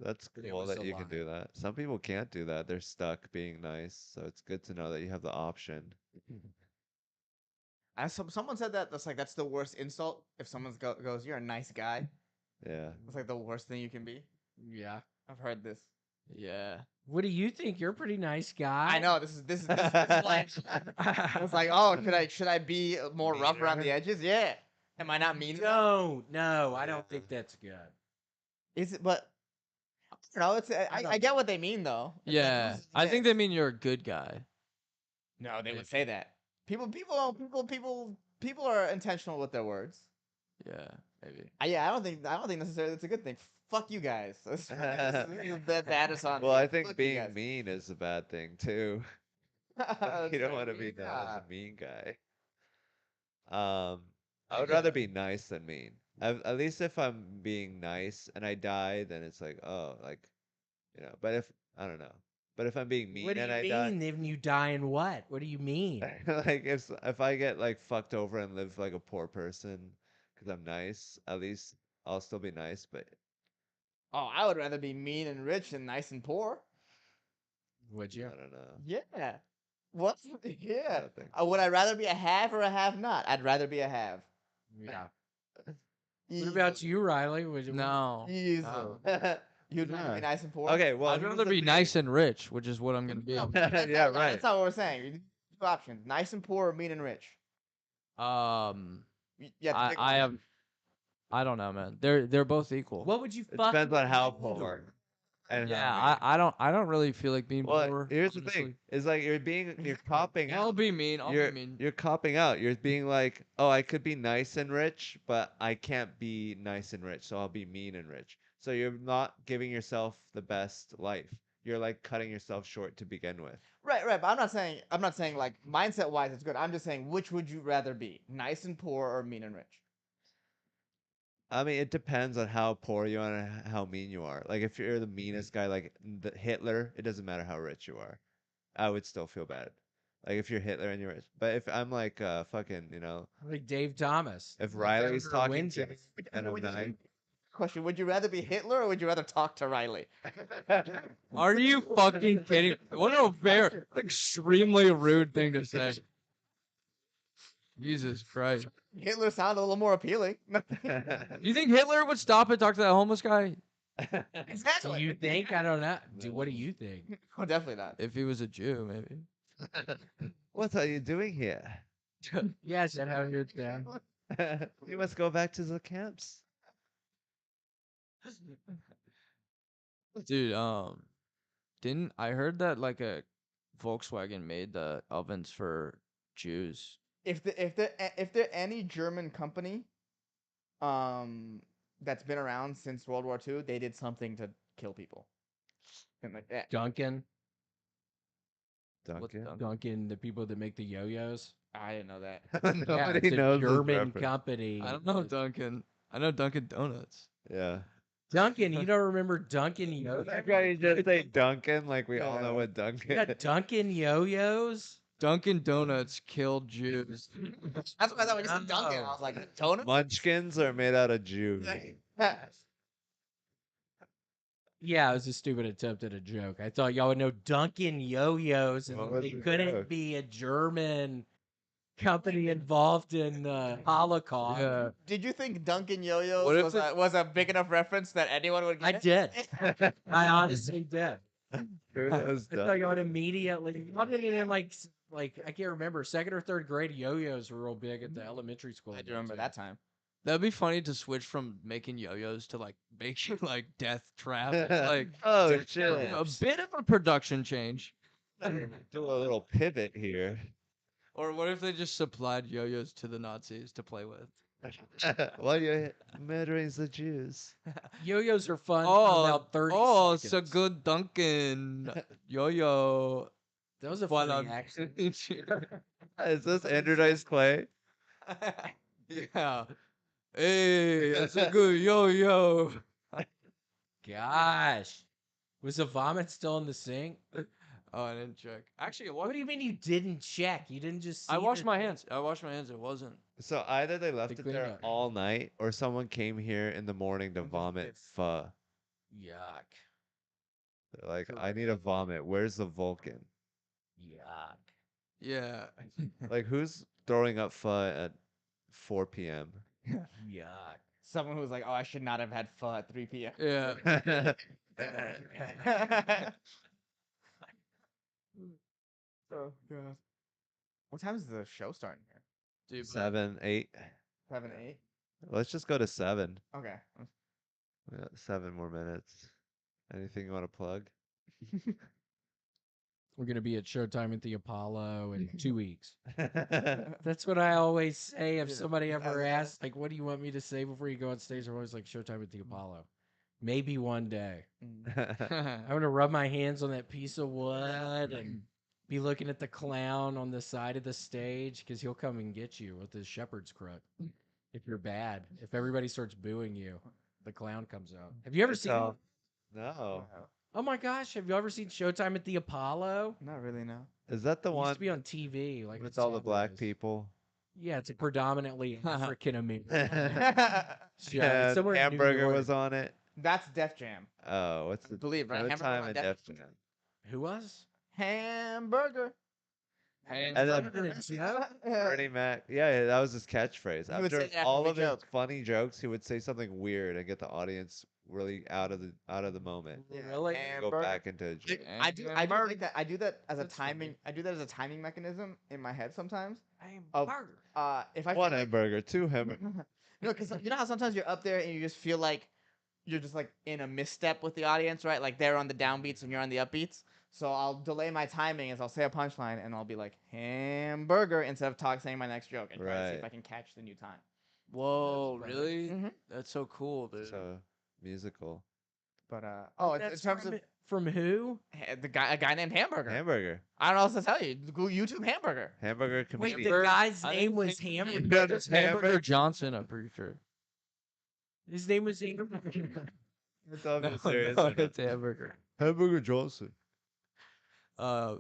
That's But it cool was that a you can lot. do that. Some people can't do that. They're stuck being nice. So it's good to know that you have the option. Someone said that that's the worst insult. If someone goes, "You're a nice guy," Yeah. it's like the worst thing you can be. Yeah. I've heard this. Yeah. What do you think? You're a pretty nice guy. I know this is like it's like, oh, should I be more rough around the edges? Yeah. Am I not mean enough? No, I don't think that's good. Is it? But I don't know. It's I get what they mean though. It's like, Yeah. who's I think this? they mean you're a good guy. No, they would say that. People are intentional with their words. Yeah, maybe. Yeah, I don't think necessarily that's a good thing. Fuck you guys. That is on. Well, me. I think Fuck you being guys. mean is a bad thing too. That's You don't right, want to be mean, known as yeah. a mean guy. I would rather be nice than mean. At least if I'm being nice and I die, then it's like, oh, like, But if I don't know. But if I'm being mean What do and you I mean? If you die in what? What do you mean? die, like if I get like fucked over and live like a poor person because I'm nice, at least I'll still be nice. But Oh, I would rather be mean and rich than nice and poor. Would you? I don't know. Yeah. What? Yeah. don't think Would I rather be a have or a have not? I'd rather be a have. Yeah. What Easily. about you, Riley? Would you? No. Easily. No. You'd rather be Yeah. nice and poor. Okay, well, I'd here's rather the be thing. nice and rich, which is what I'm gonna be. No, Yeah, right. That's not what we're saying. You do two options: nice and poor, or mean and rich. You have to pick I one. have. I don't know, man. They're both equal. What would you? It depends on how poor. And Yeah, how mean. I don't really feel like being Well, poor. here's the honestly. thing: is like you're copping I'll out. be mean. I'll You're be mean. you're copping out. You're being like, oh, I could be nice and rich, but I can't be nice and rich, so I'll be mean and rich. So you're not giving yourself the best life. You're like cutting yourself short to begin with. Right, right. But I'm not saying like mindset wise it's good. I'm just saying which would you rather be, nice and poor or mean and rich? I mean, it depends on how poor you are and how mean you are. Like if you're the meanest guy, like Hitler, it doesn't matter how rich you are. I would still feel bad. Like if you're Hitler and you're rich. But if I'm like fucking, Like Dave Thomas. if Like Riley's Governor talking Windsor. to me and I'm nice. Question: would you rather be Hitler or would you rather talk to Reilly? Are you fucking kidding? What a very extremely rude thing to say. Jesus Christ. Hitler sounded a little more appealing. You think Hitler would stop and talk to that homeless guy Do Exactly. you think? I don't know. What do you think? Oh, definitely not. if he was a Jew? Maybe. What are you doing here? Yes, that how you're down. We must go back to the camps. Dude, didn't I heard that like a Volkswagen made the ovens for Jews? If there any German company, that's been around since World War II, they did something to kill people. And like that. Duncan. What's Duncan. Duncan, the people that make the yo-yos. I didn't know that. Yeah, Nobody it's a knows this German reference. company. I don't know Dunkin'. I know Dunkin' Donuts. Yeah. Duncan, you don't remember Duncan yo? That guy you just say Duncan, like we all know Yeah. what Duncan You got Duncan yo-yos? Dunkin' Donuts killed Jews. That's what I thought when you said Dunkin'. I was like, donut. Munchkins are made out of Jews. Yeah, it was a stupid attempt at a joke. I thought y'all would know Duncan yo-yos, and What was they the couldn't joke? be a German company involved in the Holocaust. Yeah. Did you think Dunkin' Yo-Yos What if was a big enough reference that anyone would I get it? did. I honestly did. Who knows I thought y'all would immediately. Y'all didn't even like I can't remember, second or third grade yo-yos were real big at the elementary school. I do remember that time. That'd be funny to switch from making yo-yos to like making like death traps. Like Oh a shit! bit of a production change. Do a little pivot here. Or what if they just supplied yo-yos to the Nazis to play with? While you're murdering the Jews. Yo-yos are fun for Oh, about 30 it's a seconds. good Dunkin' yo-yo. That was a Voila. funny accent. Is this Andrew Dice Clay? Yeah. Hey, that's a good yo-yo. Gosh. Was the vomit still in the sink? Oh, I didn't check. Actually, What do you mean you didn't check? You didn't just see I washed the- my hands. I washed my hands. It wasn't. So either they left The it there cleanup. all night, or someone came here in the morning to And just vomit did. pho. Yuck. They're like, I need a vomit. Where's the Vulcan? Yuck. Yeah. Like, who's throwing up pho at 4 p.m.? Yuck. Someone who was like, "Oh, I should not have had pho at 3 p.m." Yeah. Oh god. What time is the show starting here? Dude, but 7, 8. 7, 8. Let's just go to 7. Okay. We got 7 more minutes. Anything you want to plug? We're going to be at Showtime at the Apollo in 2 weeks. That's what I always say if Yeah. somebody ever Yeah. asks, like, what do you want me to say before you go on stage? I'm always like, Showtime at the Apollo. Maybe one day. I'm going to rub my hands on that piece of wood and be looking at the clown on the side of the stage because he'll come and get you with his shepherd's crook. If you're bad, if everybody starts booing you, the clown comes out. Have you ever It's seen? all- No. Oh my gosh! Have you ever seen Showtime at the Apollo? Not really, no. Is that the It used one to be on TV, like with on all the black Saturdays. people? Yeah, it's a predominantly African American. And somewhere in New Hamburger York. was on it. That's Def Jam. Oh, what's the Believe, right? another Hamburger time on in Def- Def Jam? Who was? Hamburger. And then Bernie Mac. Yeah, that was his catchphrase. He would After say it after all every of his joke. funny jokes, he would say something weird and get the audience really out of the moment. Really? And go back into a joke. I do like that. I do that as a timing. I do that as a timing mechanism in my head sometimes. Of, if I One feel like, hamburger, 2 hamburger. no, because you know how sometimes you're up there and you just feel like you're just like in a misstep with the audience, right? Like they're on the downbeats and you're on the upbeats. So I'll delay my timing as I'll say a punchline and I'll be like hamburger instead of saying my next joke and try to see if Right. I can catch the new time. Whoa, really? Mhm. That's so cool, dude. So musical. But in That's terms of from who? a guy named Hamburger. Hamburger. I don't know what else to tell you. Google YouTube Hamburger. Hamburger Wait, comedian. the guy's I name didn't was think- Hamburger. No, just Hamburger Johnson, I'm pretty sure. His name was Hamburger. It's all No, serious. no, it's Hamburger. Hamburger Johnson. Uh,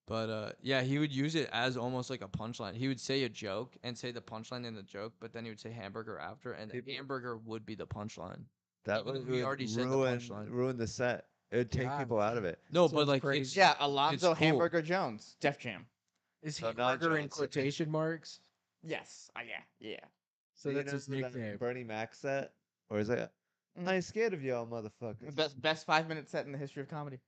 but yeah, he would use it as almost like a punchline. He would say a joke and say the punchline in the joke, but then he would say hamburger after, and the hamburger would be the punchline. That Even would though he already said the punchline. ruin the set. It would take God. people out of it. No, Sounds but like crazy. it's Yeah, Alonzo cool. Hamburger Jones, Def Jam. Is So not Hamburger in Johnson. quotation marks? Yes. Yeah. So Do you that's his know that nickname. Bernie Mac set? Or is it? Mhm. I ain't scared of y'all motherfuckers. Best 5 minute set in the history of comedy.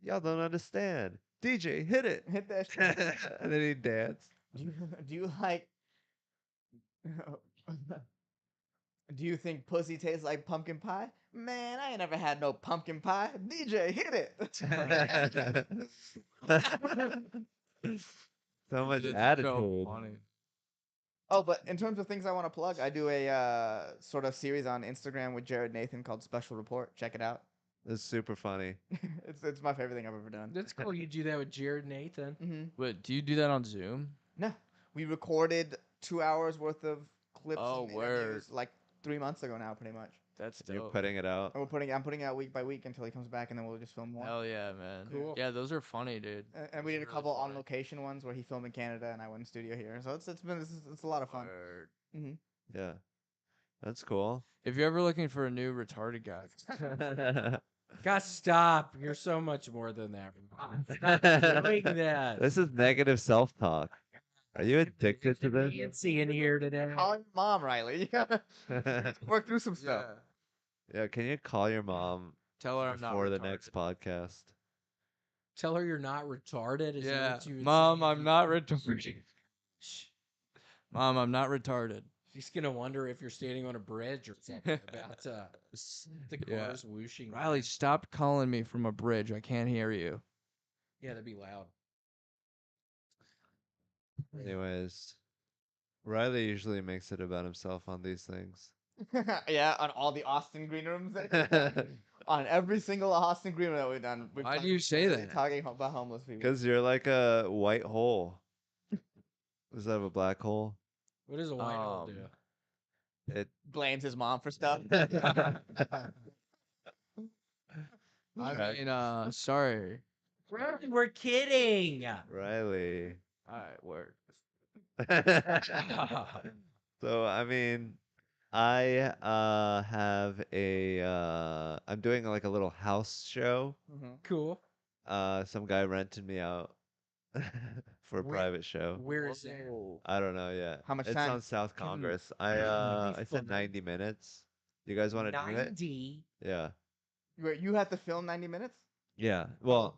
Y'all don't understand. DJ, hit it. Hit that shit. And then he danced. Do you like? Do you think pussy tastes like pumpkin pie? Man, I ain't never had no pumpkin pie. DJ, hit it. So much it's attitude. so funny. Oh, but in terms of things I want to plug, I do a sort of series on Instagram with Jared Nathan called Special Report. Check it out. It's super funny. It's my favorite thing I've ever done. That's cool. You do that with Jared Nathan. Mm-hmm. Wait, do you do that on Zoom? No, we recorded 2 hours worth of clips. Oh, and word. interviews, like 3 months ago now, pretty much. That's You're dope. putting it out. I'm putting it out week by week until he comes back, and then we'll just film more. Hell yeah, man. Cool. Yeah, those are funny, dude. And we Those did a are really couple on funny. location ones where he filmed in Canada and I went in studio here. So it's a lot of fun. Word. Yeah, that's cool. If you're ever looking for a new retarded guy, God, stop! You're so much more than that. Stop doing that. This is negative self-talk. Are you addicted to this? Fancy in here today. Call your mom, Reilly. Work through some stuff. Yeah, can you call your mom tell her I'm not before the retarded. next podcast? Tell her you're not retarded. Is that Yeah, what you would Mom, say? I'm not retarded. Mom, I'm not retarded. She's gonna wonder if you're standing on a bridge or something about the Yeah. cars whooshing. Riley, by. stop calling me from a bridge. I can't hear you. Yeah, that'd be loud. Anyways, Riley usually makes it about himself on these things. Yeah, on all the Austin green rooms. On every single Austin green room that we've done. Why do you say that? Talking about homeless people. Because you're like a white hole. Does that have a black hole? What does a white hole do? It. Blames his mom for stuff. I mean, sorry. We're kidding. Riley. All right, word. So I mean, I have I'm doing like a little house show. Cool. Some guy rented me out for a Where- private show. Where is that? I don't know yet. How much It's time? on South Congress. be I said fun. 90 minutes. You guys want to do it? 90. Yeah. Wait, you have to film 90 minutes? Yeah. Well,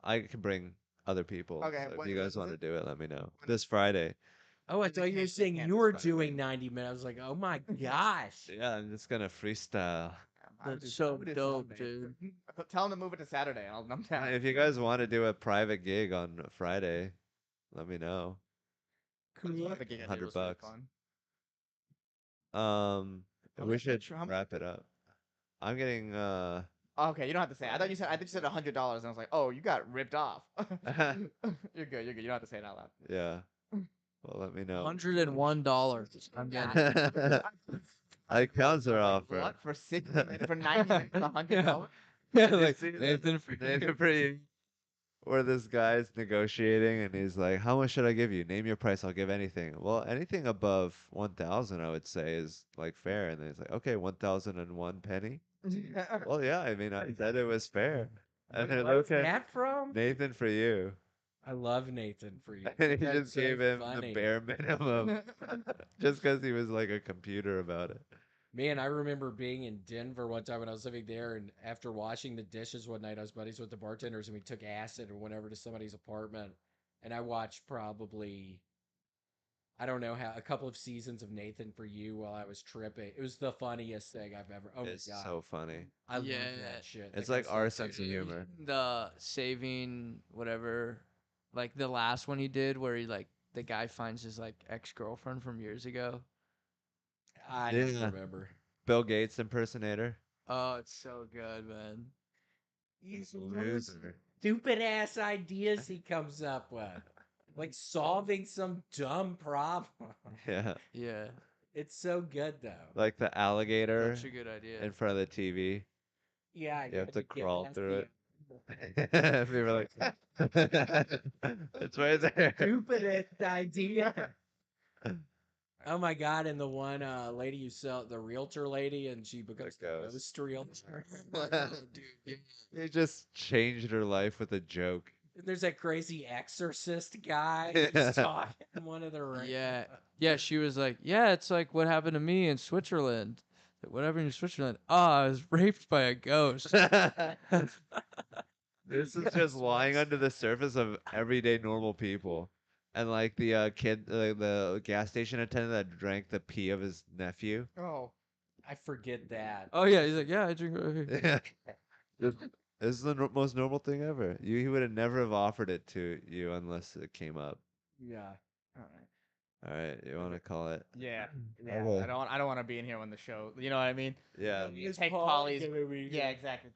I can bring other people. Okay, So if when you is guys want to it? do it, let me know. This Friday. Oh, I thought you were saying can't you be were Friday. doing 90 minutes. I was like, oh my gosh. Yeah, I'm just gonna freestyle. That's so dope, dude. Tell him to move it to Saturday. I'm down. If you guys want to do a private gig on Friday, let me know. Cool. I think it was really $100. fun. We should How much- wrap it up. I'm getting Okay, you don't have to say. I thought you said $100, and I was like, oh, you got ripped off. You're good. You're good. You don't have to say it out loud. yeah. Well, let me know. $101. I'm getting. Counts are offer. What for 60 minutes for 90 minutes? $100? Yeah, You like see that? Nathan for Nathan for you. Where this guy's negotiating and he's like, "How much should I give you? Name your price. I'll give anything." Well, anything above 1,000, I would say, is like fair. And then he's like, "Okay, 1,001 penny." Well, yeah. I mean, I said it was fair. And then Where's okay, that from? Nathan for you. I love Nathan for you. And he That's just so gave him funny. the bare minimum, just because he was like a computer about it. Man, I remember being in Denver one time when I was living there, and after washing the dishes one night, I was buddies with the bartenders, and we took acid and went over to somebody's apartment, and I watched probably, I don't know how, a couple of seasons of Nathan for You while I was tripping. It was the funniest thing I've ever. Oh It's my god, so funny. I love Yeah. that shit. It's That like guy's our so sense of good. humor. the saving whatever, like the last one he did where he like the guy finds his like ex-girlfriend from years ago. I don't Yeah. remember. Bill Gates impersonator. Oh, it's so good, man. He's Loser. stupid ass ideas he comes up with, like solving some dumb problem. Yeah. Yeah, It's so good though. Like the alligator such a good idea. in front of the TV. Yeah, You have to get crawl past through the it. People are like, it's right there. stupidest idea. Oh my god! And the one lady you sell, the realtor lady, and she becomes the ghost. ghost realtor. Dude, He just changed her life with a joke. And there's that crazy exorcist guy. Yeah. He's talking in one of the rooms. yeah, yeah. She was like, "Yeah, it's like what happened to me in Switzerland. What happened in Switzerland? Oh, I was raped by a ghost." This is just lying under the surface of everyday normal people. And like the the gas station attendant that drank the pee of his nephew. Oh. I forget that. Oh yeah, he's like, "Yeah, I drink." Yeah. This is the most normal thing ever. He would have never have offered it to you unless it came up. Yeah. All right. All right, you want to call it? Yeah. Yeah. Okay. I don't want to be in here when the show. You know what I mean? Yeah. Take Paul Polly's. gonna be Yeah, here. exactly.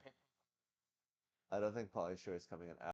I don't think Polly Shore is coming in.